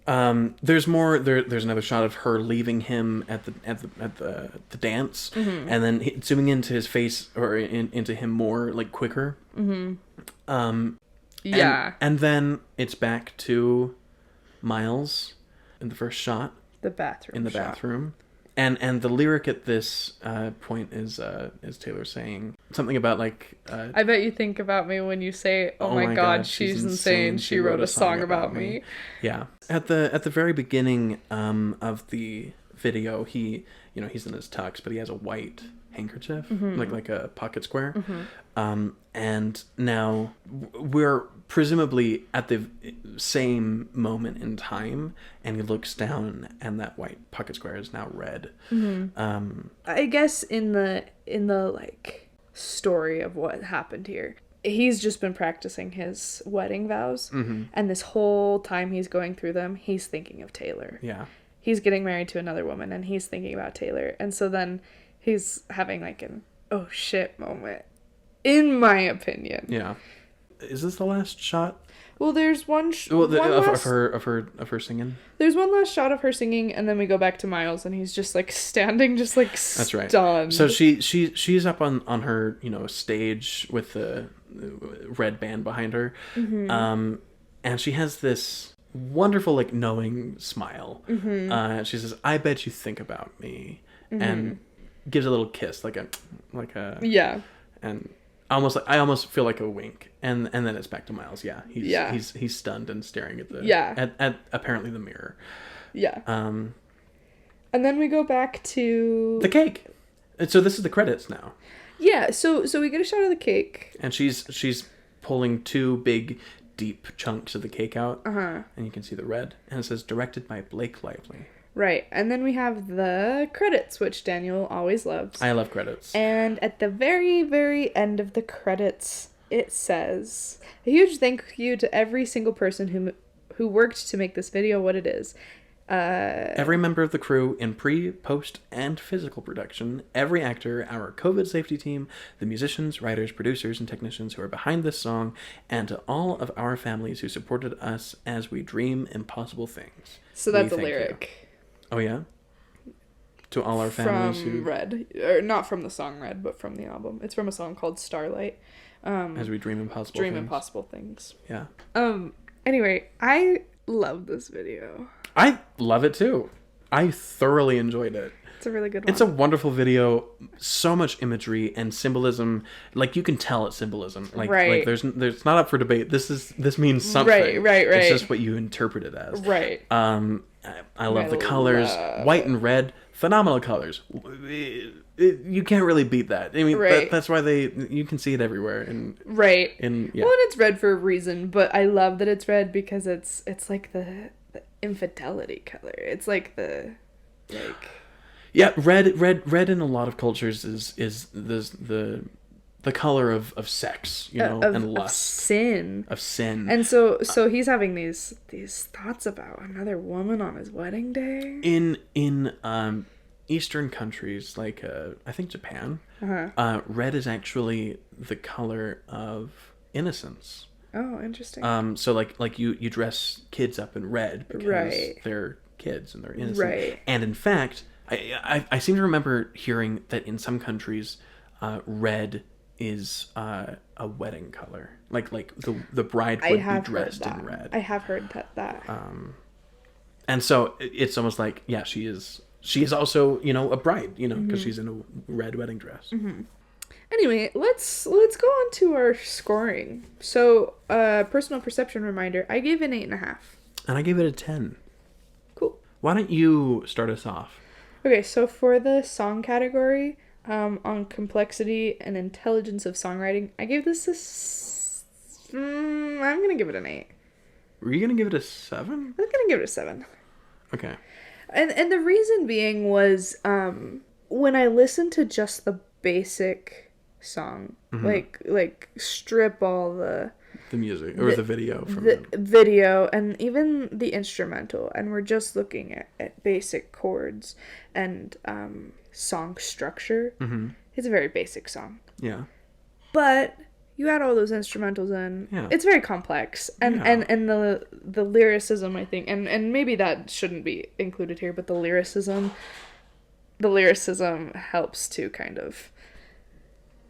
There's more... There's another shot of her leaving him at the dance, and then zooming into his face, or into him more, like, quicker. And then it's back to Miles in the first shot. The bathroom. In the bathroom. And the lyric at this point is Taylor saying something about like... I bet you think about me when you say, oh my god, she's insane. She wrote a song about me. Yeah. At the very beginning of the video, he's in his tux, but he has a white handkerchief, like a pocket square. And now we're presumably at the same moment in time, and he looks down, and that white pocket square is now red. I guess in the like story of what happened here, he's just been practicing his wedding vows, and this whole time he's going through them, he's thinking of Taylor. Yeah. He's getting married to another woman, and he's thinking about Taylor, and so then he's having like an oh shit moment, in my opinion. Yeah. Is this the last shot? Well, there's one of her singing. There's one last shot of her singing, and then we go back to Miles, and he's just like standing, just like That's right. stunned. So she's up on her stage with the red band behind her, and she has this wonderful like knowing smile. She says, "I bet you think about me," and gives a little kiss, like a yeah, and I almost feel like a wink, and then it's back to Miles. Yeah, he's stunned and staring at the at apparently the mirror. Yeah. And then we go back to the cake. So this is the credits now. Yeah. So we get a shot of the cake, and she's pulling two big deep chunks of the cake out, and you can see the red, and it says directed by Blake Lively. Right, and then we have the credits, which Daniel always loves. I love credits. And at the very, very end of the credits, it says, "A huge thank you to every single person who worked to make this video what it is. Every member of the crew in pre, post, and physical production, every actor, our COVID safety team, the musicians, writers, producers, and technicians who are behind this song, and to all of our families who supported us as we dream impossible things." So that's a lyric. You. Oh, yeah? To all our families from Red. Or not from the song Red, but from the album. It's from a song called Starlight. As we dream impossible things. Yeah. Anyway, I love this video. I love it, too. I thoroughly enjoyed it. It's a really good one. It's a wonderful video. So much imagery and symbolism. Like, you can tell it's symbolism. Like, right. like there's not up for debate. This means something. Right. It's just what you interpret it as. Right. I love the colors. White and red, phenomenal colors. You can't really beat that. I mean, that's why you can see it everywhere. Right. Yeah. Well, and it's red for a reason, but I love that it's red because it's like the infidelity color. It's like the like. Yeah, red in a lot of cultures is the color of sex, and lust, of sin. And And so he's having these thoughts about another woman on his wedding day. In Eastern countries like I think Japan, red is actually the color of innocence. Oh, interesting. So like you dress kids up in red because they're kids and they're innocent. Right. And in fact, I seem to remember hearing that in some countries, red is a wedding color. Like the bride would be dressed in red. I have heard that. And so it's almost like, yeah, she is also, a bride, because she's in a red wedding dress. Mm-hmm. Anyway, let's go on to our scoring. So, personal perception reminder, I gave it an 8.5. And I gave it a 10. Cool. Why don't you start us off? Okay, so for the song category, on complexity and intelligence of songwriting, I gave this I'm going to give it an 8. Were you going to give it a 7? I'm going to give it a 7. Okay. And the reason being was, when I listened to just the basic song, like strip all the music or the video from the video and even the instrumental, and we're just looking at basic chords and song structure. It's a very basic song. Yeah. But you add all those instrumentals in, it's very complex. And the lyricism, I think, and maybe that shouldn't be included here, but the lyricism helps to kind of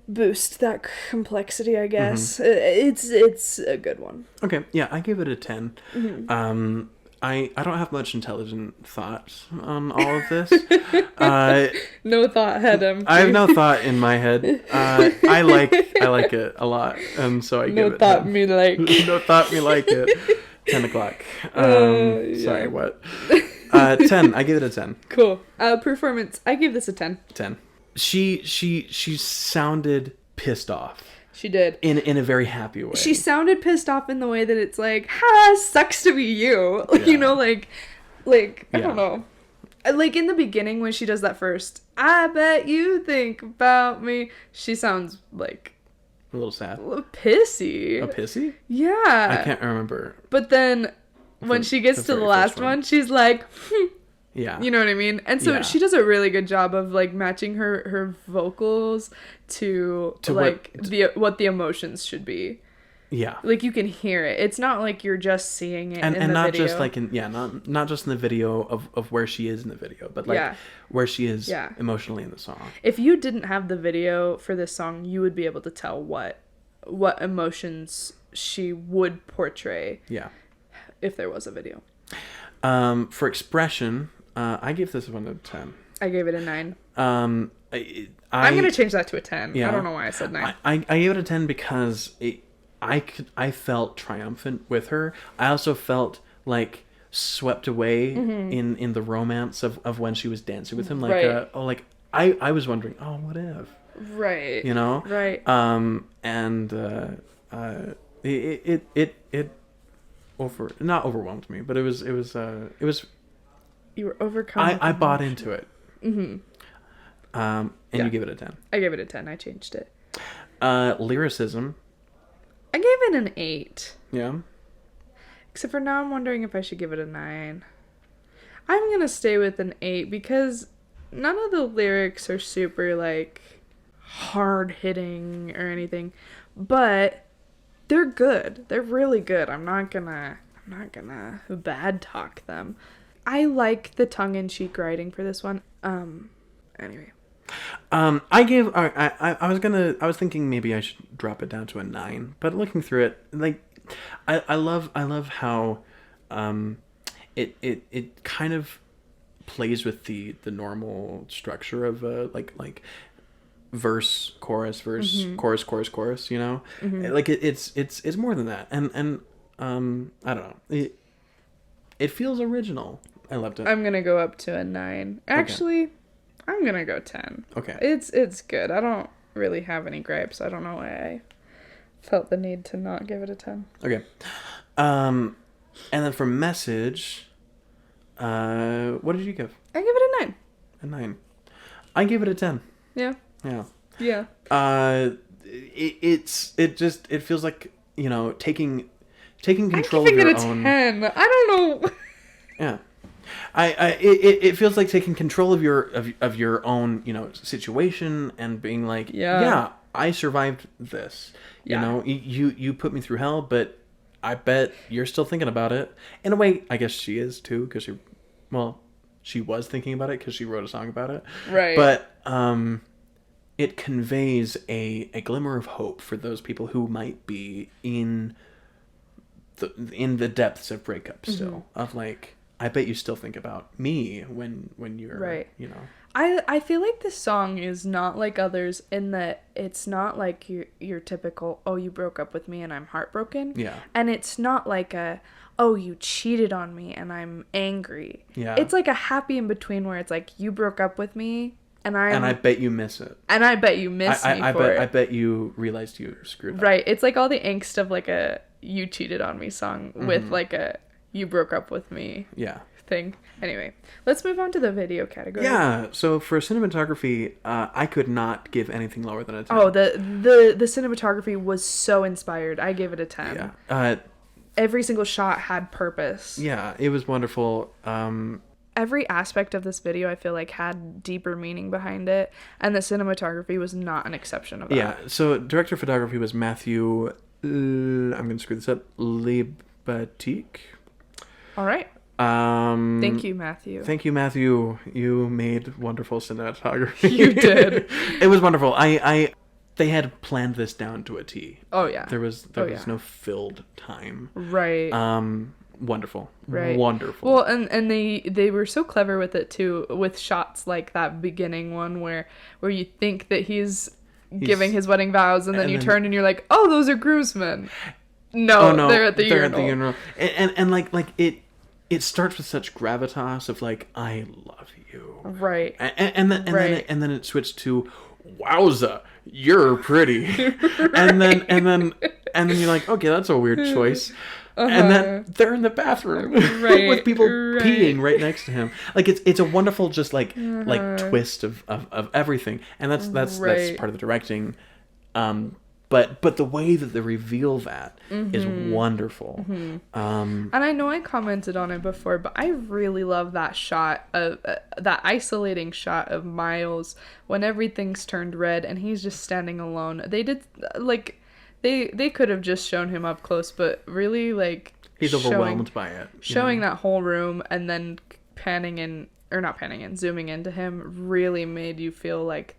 boost that complexity, I guess. It's a good one. Okay, yeah, I give it a 10. I don't have much intelligent thought on all of this. No thought head empty. I have no thought in my head. I like it a lot, and so I give it. No thought me like. No thought me like it. 10 o'clock. Sorry, what? 10. I give it a 10. Cool. Performance. I give this a 10. 10. She sounded pissed off. She did. In a very happy way. She sounded pissed off in the way that it's like, ha, sucks to be you. Like, I don't know. Like, in the beginning when she does that first, I bet you think about me, she sounds like... a little sad. A little pissy. A pissy? Yeah. I can't remember. But then when she gets to the last one, she's like... Yeah. You know what I mean? And so she does a really good job of like matching her vocals to like what the emotions should be. Yeah. Like you can hear it. It's not like you're just seeing it in the not video. Just like not just in the video of where she is in the video, but like where she is emotionally in the song. If you didn't have the video for this song, you would be able to tell what emotions she would portray. Yeah. If there was a video. For expression, I give this 1 out of 10. I gave it a 9. I'm gonna change that to a 10. Yeah, I don't know why I said 9. I gave it a 10 because I felt triumphant with her. I also felt like swept away in the romance of when she was dancing with him. Like I was wondering, what if? Right. Right. It not overwhelmed me, but it was you were overcome. I bought into it. And you gave it a 10. I gave it a 10. I changed it. Lyricism. I gave it an 8. Yeah. Except for now I'm wondering if I should give it a 9. I'm going to stay with an 8 because none of the lyrics are super like hard hitting or anything, but they're good. They're really good. I'm not gonna bad talk them. I like the tongue-in-cheek writing for this one. Anyway. I was thinking maybe I should drop it down to a 9, but looking through it, like, I love how, it kind of plays with the normal structure of like verse, chorus, chorus, chorus, chorus. You know, like it's more than that. And I don't know. It feels original. I loved it. I'm gonna go up to a 9. Actually, okay. I'm gonna go 10. Okay. It's good. I don't really have any gripes. I don't know why I felt the need to not give it a 10. Okay. And then for message, what did you give? I give it a 9. A 9. I gave it a 10. Yeah. Yeah. Yeah. It feels like, you know, taking control I'm of your giving it a 10. I don't know. Yeah. It feels like taking control of your own, you know, situation and being like, yeah, I survived this. Yeah. You know, you put me through hell, but I bet you're still thinking about it. In a way, I guess she is too, because she was thinking about it because she wrote a song about it. Right. But it conveys a glimmer of hope for those people who might be in the depths of breakup still. Of like, I bet you still think about me when you're right. You know. I feel like this song is not like others in that it's not like your typical, oh, you broke up with me and I'm heartbroken. Yeah. And it's not like a, oh, you cheated on me and I'm angry. Yeah. It's like a happy in between where it's like, you broke up with me and I bet you miss it. And I bet you miss me for it. I bet you realized you screwed up. Right. It's like all the angst of like a you cheated on me song with like a you broke up with me. Yeah. Thing. Anyway, let's move on to the video category. Yeah, so for cinematography, I could not give anything lower than a 10. Oh, the cinematography was so inspired. I gave it a 10. Yeah. Every single shot had purpose. Yeah, it was wonderful. Every aspect of this video, I feel like, had deeper meaning behind it, and the cinematography was not an exception of that. Yeah, so director of photography was Matthew, I'm going to screw this up, Libatique. All right. Thank you, Matthew. Thank you, Matthew. You made wonderful cinematography. You did. It was wonderful. They had planned this down to a T. Oh yeah. There was no filled time. Right. Wonderful. Right. Wonderful. Well, and they were so clever with it too, with shots like that beginning one where you think that he's giving his wedding vows, and then you turn and you're like, oh, those are groomsmen. No, they're at the urinal. And like it starts with such gravitas of like, I love you. Right. And then it switched to, wowza, you're pretty. and then you're like, okay, that's a weird choice. And then they're in the bathroom with people peeing right next to him. Like it's a wonderful just like twist of everything. And that's part of the directing. But the way that they reveal that is wonderful. And I know I commented on it before, but I really love that shot of that isolating shot of Miles when everything's turned red and he's just standing alone. They did like they could have just shown him up close, but really like he's overwhelmed by it. Showing that whole room and then zooming into him really made you feel like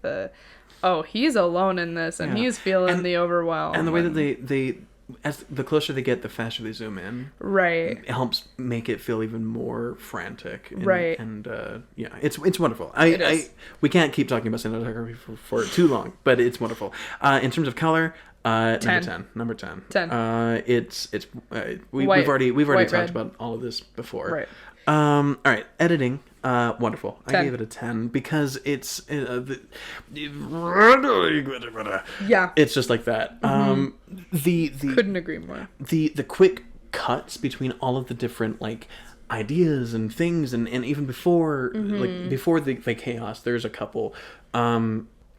he's alone in this, and he's feeling the overwhelm. And the way that they as the closer they get, the faster they zoom in. Right. It helps make it feel even more frantic. Right. And it's wonderful. We can't keep talking about cinematography for too long, but it's wonderful. In terms of color, 10. Number 10. 10. We've already talked about all of this before. Right. All right, editing, wonderful. 10. I gave it a 10 because it's it's just like that. The couldn't agree more. The quick cuts between all of the different like ideas and things, and even before before the chaos, there's a couple.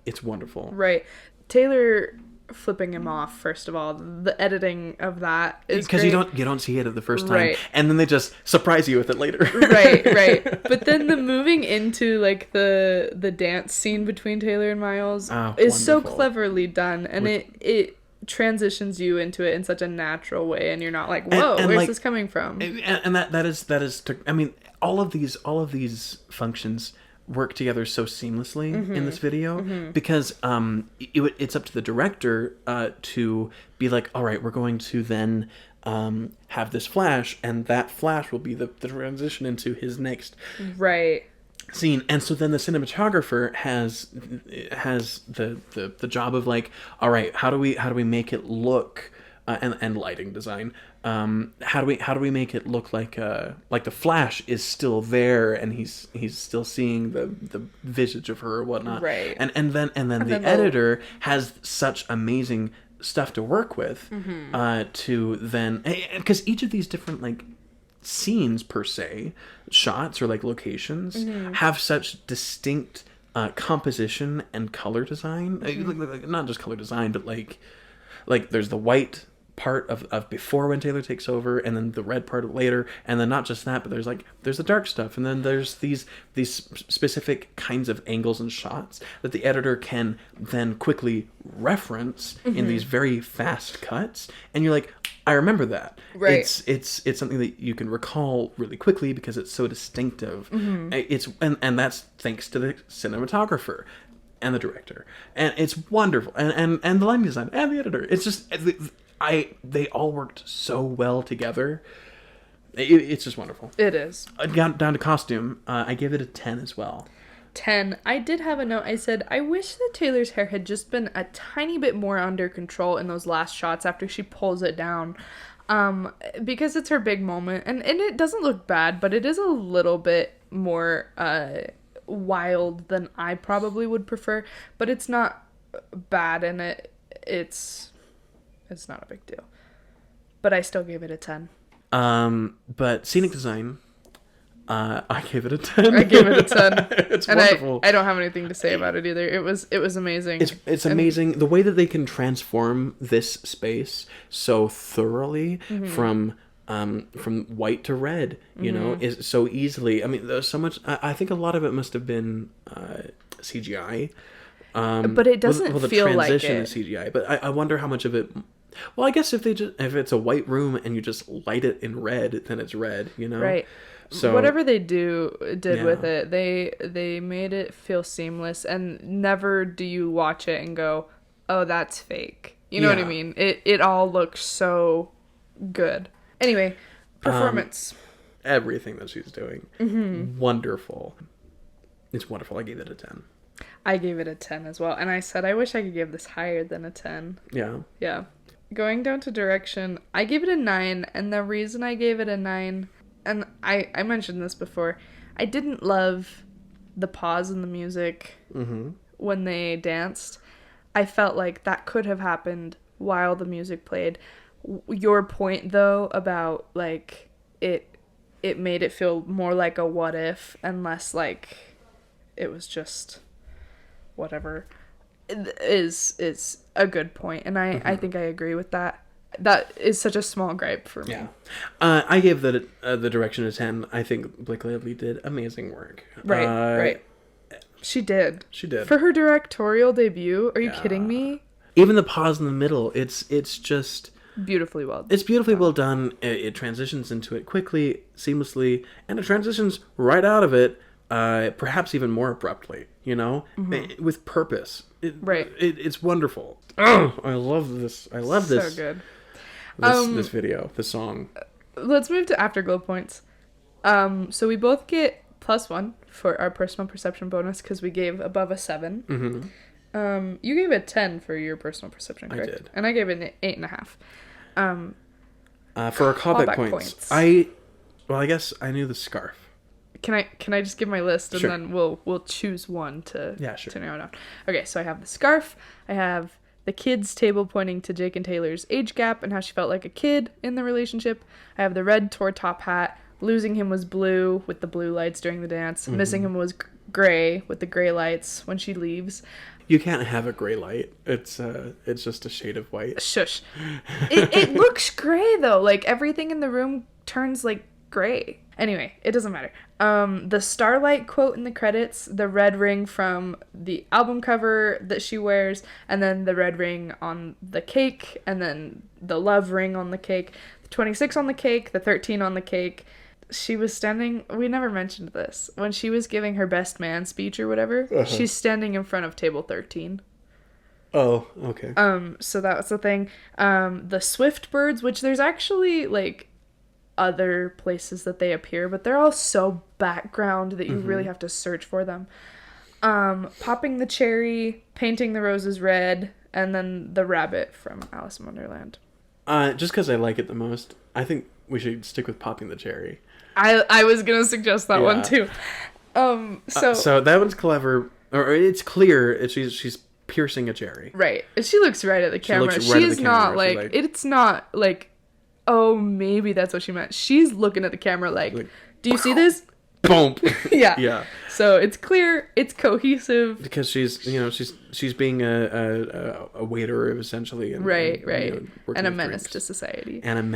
It's wonderful. Right, Taylor flipping him off, first of all, the editing of that is because great. you don't see it at the first time, right. And then they just surprise you with it later. right but then the moving into like the dance scene between Taylor and Miles is wonderful. So cleverly done, and it transitions you into it in such a natural way, and you're not like, whoa, and where's like, this coming from? And that is I mean, all of these functions work together so seamlessly in this video because it's up to the director to be like, all right, we're going to then have this flash, and that flash will be the transition into his next scene. And so then the cinematographer has the job of like, all right, how do we make it look, and lighting design, how do we make it look like the Flash is still there and he's still seeing the visage of her or whatnot, right? And then the editor has such amazing stuff to work with, to then, because each of these different like scenes per se, shots or like locations, have such distinct composition and color design. Like, not just color design, but like there's the white part of before when Taylor takes over, and then the red part of later, and then not just that, but there's the dark stuff, and then there's these specific kinds of angles and shots that the editor can then quickly reference in these very fast cuts, and you're like, I remember that. Right. It's something that you can recall really quickly because it's so distinctive. It's and that's thanks to the cinematographer and the director, and it's wonderful, and the lighting design and the editor. It's just they all worked so well together. It's just wonderful. It is. Down to costume, I gave it a 10 as well. 10. I did have a note. I said, I wish that Taylor's hair had just been a tiny bit more under control in those last shots after she pulls it down. Because it's her big moment. And it doesn't look bad, but it is a little bit more wild than I probably would prefer. But it's not bad, and it's not a big deal. But I still gave it a 10. But scenic design, I gave it a 10. I gave it a 10. It's wonderful. I don't have anything to say about it either. It was amazing. It's amazing the way that they can transform this space so thoroughly, from white to red, you know, is so easily. I mean, there's so much. I think a lot of it must have been CGI. But it doesn't feel like it. The transition is CGI. But I wonder how much of it. Well, I guess if it's a white room and you just light it in red, then it's red, you know? Right. So whatever they did with it, they made it feel seamless, and never do you watch it and go, "Oh, that's fake." You know what I mean? It all looks so good. Anyway, performance. Everything that she's doing, wonderful. It's wonderful. I gave it a 10. I gave it a 10 as well, and I said I wish I could give this higher than a 10. Yeah. Going down to direction, I gave it a 9, and the reason I gave it a 9, and I mentioned this before, I didn't love the pause in the music when they danced. I felt like that could have happened while the music played. Your point, though, about, like, it made it feel more like a what if, and less like it was just whatever, is a good point, and I think I agree with that. That is such a small gripe for me. I gave the direction a 10. I think Blake Lively did amazing work. Right. She did for her directorial debut. Are you kidding me? Even the pause in the middle, it's just beautifully well. It's beautifully well done. It transitions into it quickly, seamlessly, and it transitions right out of it, perhaps even more abruptly, you know, with purpose. It's wonderful. Oh, I love this. I love this. So good. This video, this song. Let's move to Afterglow points. So we both get +1 for our personal perception bonus because we gave above a 7. You gave it 10 for your personal perception, correct? I did. And I gave it an 8.5. For our callback points, I guess I knew the scarf. Can I just give my list, and then we'll choose one to narrow down. Okay, so I have the scarf. I have the kids' table pointing to Jake and Taylor's age gap and how she felt like a kid in the relationship. I have the red tour top hat. Losing him was blue with the blue lights during the dance. Missing him was gray with the gray lights when she leaves. You can't have a gray light. It's just a shade of white. Shush. It looks gray though. Like everything in the room turns like gray. Anyway, it doesn't matter. The Starlight quote in the credits, the red ring from the album cover that she wears, and then the red ring on the cake, and then the love ring on the cake, the 26 on the cake, the 13 on the cake. She was standing, we never mentioned this, when she was giving her best man speech or whatever, she's standing in front of table 13. Oh, okay. So that was the thing. The Swift birds, which there's actually like other places that they appear, but they're all so background that you really have to search for them. Popping the cherry, painting the roses red, and then the rabbit from Alice in Wonderland. Just because I like it the most, I think we should stick with popping the cherry. I was gonna suggest that one too. So that one's clever, or it's clear. She's piercing a cherry. Right. She looks right at the camera. She's not like, it's not like, oh, maybe that's what she meant. She's looking at the camera like do you see this? Boom. Yeah. Yeah. So it's clear, it's cohesive. Because she's being a waiter essentially. And, right. And a menace to society. And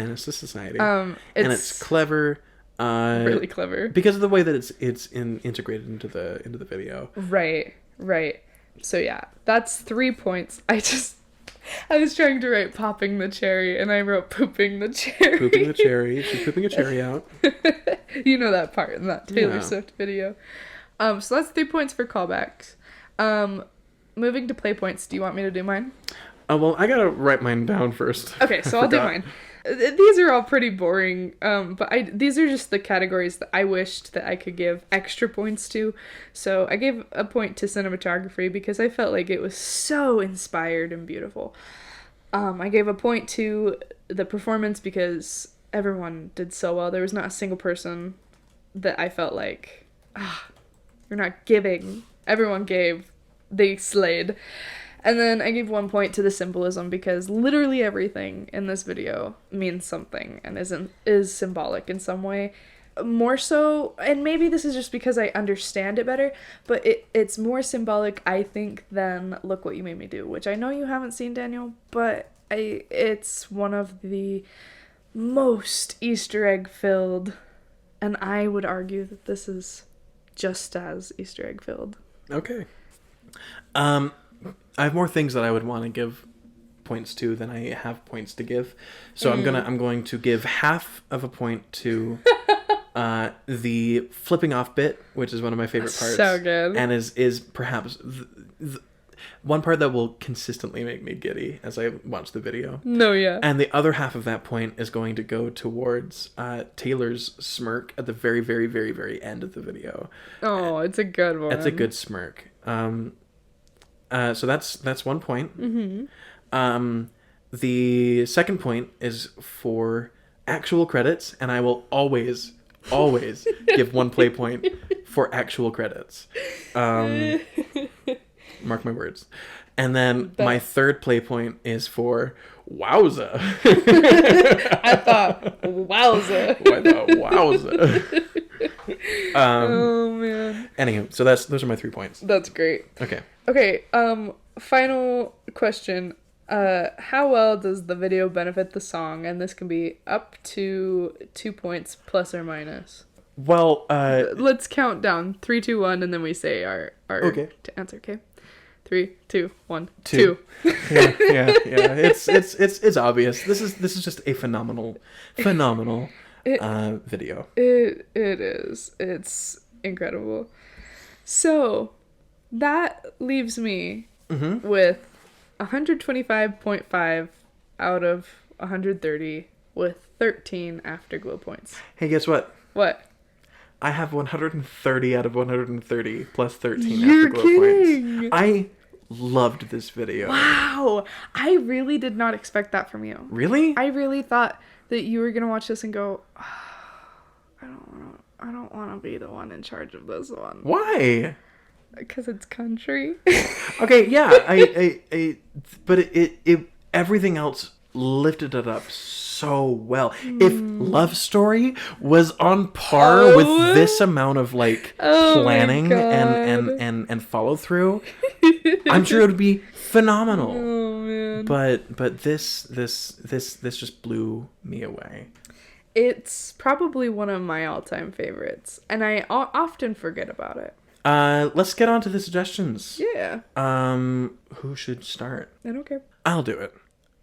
it's clever. Really clever. Because of the way that it's integrated into the video. Right. So yeah, that's 3 points. I was trying to write popping the cherry, and I wrote pooping the cherry. Pooping the cherry. She's pooping a cherry out. You know that part in that Taylor Swift video. So that's 3 points for callbacks. Moving to play points. Do you want me to do mine? Well, I gotta write mine down first. Okay, so I'll do mine. These are all pretty boring, but these are just the categories that I wished that I could give extra points to. So I gave a point to cinematography because I felt like it was so inspired and beautiful. I gave a point to the performance because everyone did so well. There was not a single person that I felt like, you're not giving. Everyone gave. They slayed. And then I gave 1 point to the symbolism because literally everything in this video means something and is symbolic in some way. More so, and maybe this is just because I understand it better, but it's more symbolic, I think, than Look What You Made Me Do, which I know you haven't seen, Daniel, but it's one of the most Easter egg filled, and I would argue that this is just as Easter egg filled. Okay. I have more things that I would want to give points to than I have points to give. So I'm going to give half of a point to the flipping off bit, which is one of my favorite parts. So good. And is perhaps the one part that will consistently make me giddy as I watch the video. No, yeah. And the other half of that point is going to go towards Taylor's smirk at the very, very, very, very end of the video. Oh, it's a good one. It's a good smirk. So that's 1 point. Mm-hmm. The second point is for actual credits, and I will always give 1 play point for actual credits. Mark my words. And then my third play point is for wowza. I thought wowza. Oh man. Anywho, so those are my 3 points. That's great. Okay. Final question. How well does the video benefit the song? And this can be up to 2 points plus or minus. Well, let's count down 3, 2, 1, and then we say our okay. To answer. Okay, 3, 2, 1, 2. yeah. It's obvious. This is just a phenomenal video. It is. It's incredible. So that leaves me with 125.5 out of 130 with 13 afterglow points. Hey, guess what? What? I have 130 out of 130 plus 13 You're afterglow kidding. points. I loved this video. Wow. I really did not expect that from you. Really? I really thought that you were going to watch this and go, I don't want to be the one in charge of this one. Why? Because it's country. Okay, yeah. But it everything else lifted it up so well. If Love Story was on par with this amount of planning and follow through, I'm sure it would be phenomenal. Oh man. But this just blew me away. It's probably one of my all-time favorites, and I often forget about it. Let's get on to the suggestions. Yeah. Who should start? I don't care. I'll do it.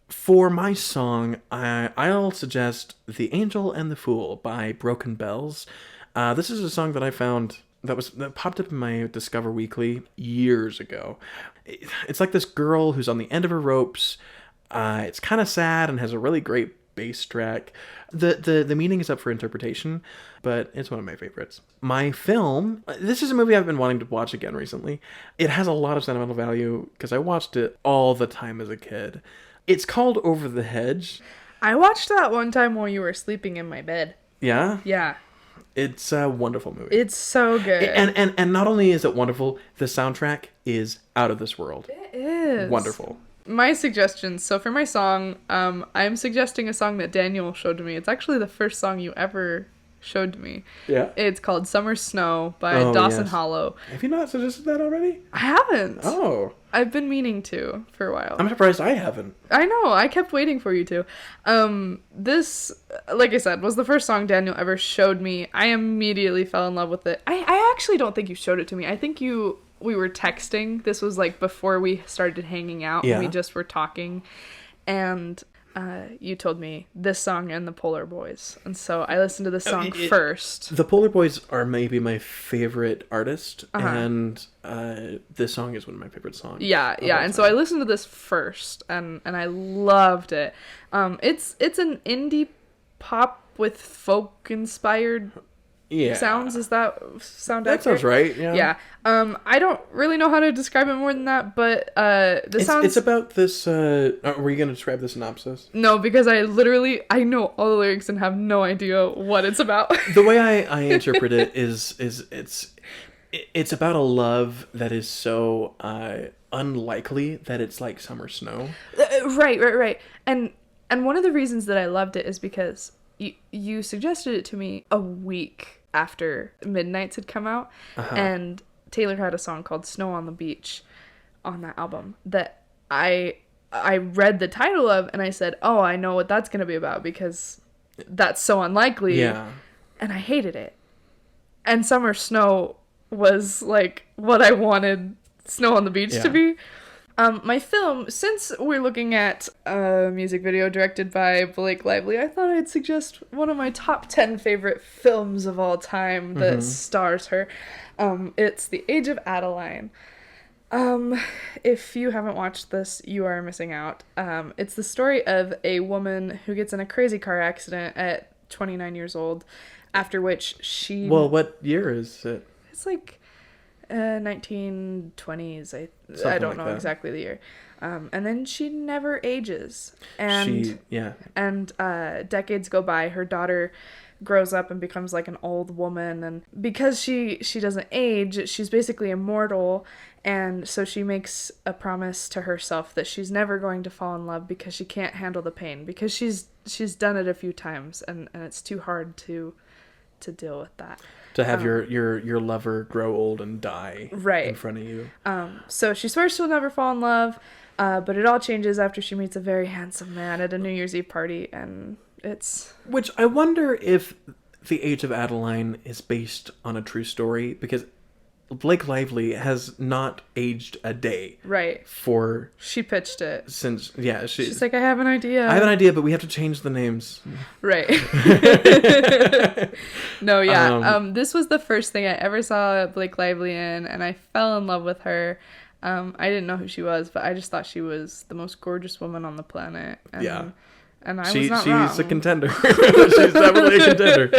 For my song, I'll suggest The Angel and the Fool by Broken Bells. This is a song that I found that popped up in my Discover Weekly years ago. It's like this girl who's on the end of her ropes. It's kind of sad and has a really great bass track. The meaning is up for interpretation, but it's one of my favorites. My film, this is a movie I've been wanting to watch again recently. It has a lot of sentimental value because I watched it all the time as a kid. It's called Over the Hedge. I watched that one time while you were sleeping in my bed. Yeah? Yeah. It's a wonderful movie. It's so good. And not only is it wonderful, the soundtrack is out of this world. It is. Wonderful. My suggestions. So for my song, I'm suggesting a song that Daniel showed to me. It's actually the first song you ever showed to me. Yeah. It's called Summer Snow by Dawson Hollow. Have you not suggested that already? I haven't. Oh. I've been meaning to for a while. I'm surprised I haven't. I know. I kept waiting for you to. This, like I said, was the first song Daniel ever showed me. I immediately fell in love with it. I actually don't think you showed it to me. I think we were texting. This was like before we started hanging out. Yeah. We just were talking. And you told me this song and the Polar Boys. And so I listened to this song first. The Polar Boys are maybe my favorite artist, and this song is one of my favorite songs. Yeah. And so I listened to this first, and I loved it. It's an indie pop with folk-inspired sounds. Is that sound accurate? That sounds right, yeah. Yeah. I don't really know how to describe it more than that, but It's about this, were you going to describe the synopsis? No, because I know all the lyrics and have no idea what it's about. The way I interpret it is it's about a love that is so unlikely that it's like summer snow. Right. And one of the reasons that I loved it is because you suggested it to me a week after Midnights had come out, and Taylor had a song called Snow on the Beach on that album that I read the title of, and I said, oh, I know what that's going to be about because that's so unlikely. Yeah. And I hated it. And Summer Snow was like what I wanted Snow on the Beach to be. My film, since we're looking at a music video directed by Blake Lively, I thought I'd suggest one of my top 10 favorite films of all time that stars her. It's The Age of Adeline. If you haven't watched this, you are missing out. It's the story of a woman who gets in a crazy car accident at 29 years old, after which she... Well, what year is it? It's like 1920s. I don't know exactly the year. And then she never ages. And decades go by. Her daughter grows up and becomes like an old woman, and because she doesn't age, she's basically immortal, and so she makes a promise to herself that she's never going to fall in love because she can't handle the pain, because she's done it a few times, and it's too hard to deal with that. To have your lover grow old and die in front of you. So she swears she'll never fall in love, but it all changes after she meets a very handsome man at a New Year's Eve party, and it's... Which I wonder if The Age of Adeline is based on a true story, because Blake Lively has not aged a day. Right. She pitched it. She's like, I have an idea. I have an idea, but we have to change the names. Right. No, yeah. This was the first thing I ever saw Blake Lively in, and I fell in love with her. I didn't know who she was, but I just thought she was the most gorgeous woman on the planet. And, And I was not wrong. She's a contender. She's definitely a contender.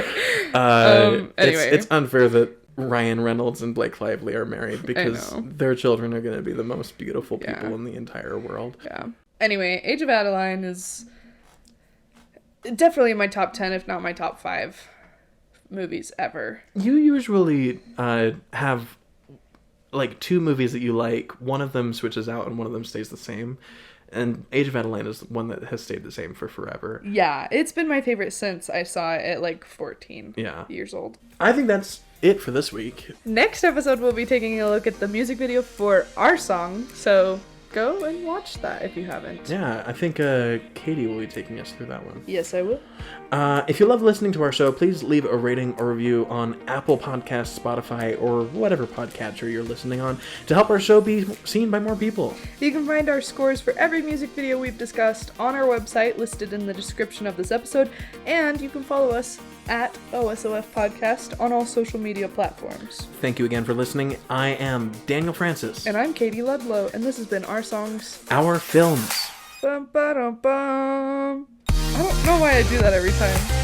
Anyway. It's unfair that Ryan Reynolds and Blake Lively are married, because their children are going to be the most beautiful people in the entire world. Yeah. Anyway, Age of Adeline is definitely in my top 10, if not my top 5 movies ever. You usually have like 2 movies that you like. One of them switches out and one of them stays the same. And Age of Adeline is one that has stayed the same for forever. Yeah, it's been my favorite since I saw it at like 14 years old. I think that's it for this week. Next episode, we'll be taking a look at the music video for our song, so go and watch that if you haven't. Yeah, I think Katie will be taking us through that one. Yes, I will. If you love listening to our show, please leave a rating or review on Apple Podcasts, Spotify, or whatever podcatcher you're listening on to help our show be seen by more people. You can find our scores for every music video we've discussed on our website, listed in the description of this episode, and you can follow us at OSOF Podcast on all social media platforms. Thank you again for listening. I am Daniel Francis. And I'm Katie Ludlow, and this has been Our Songs. Our Films. Bum, ba-dum, bum. I don't know why I do that every time.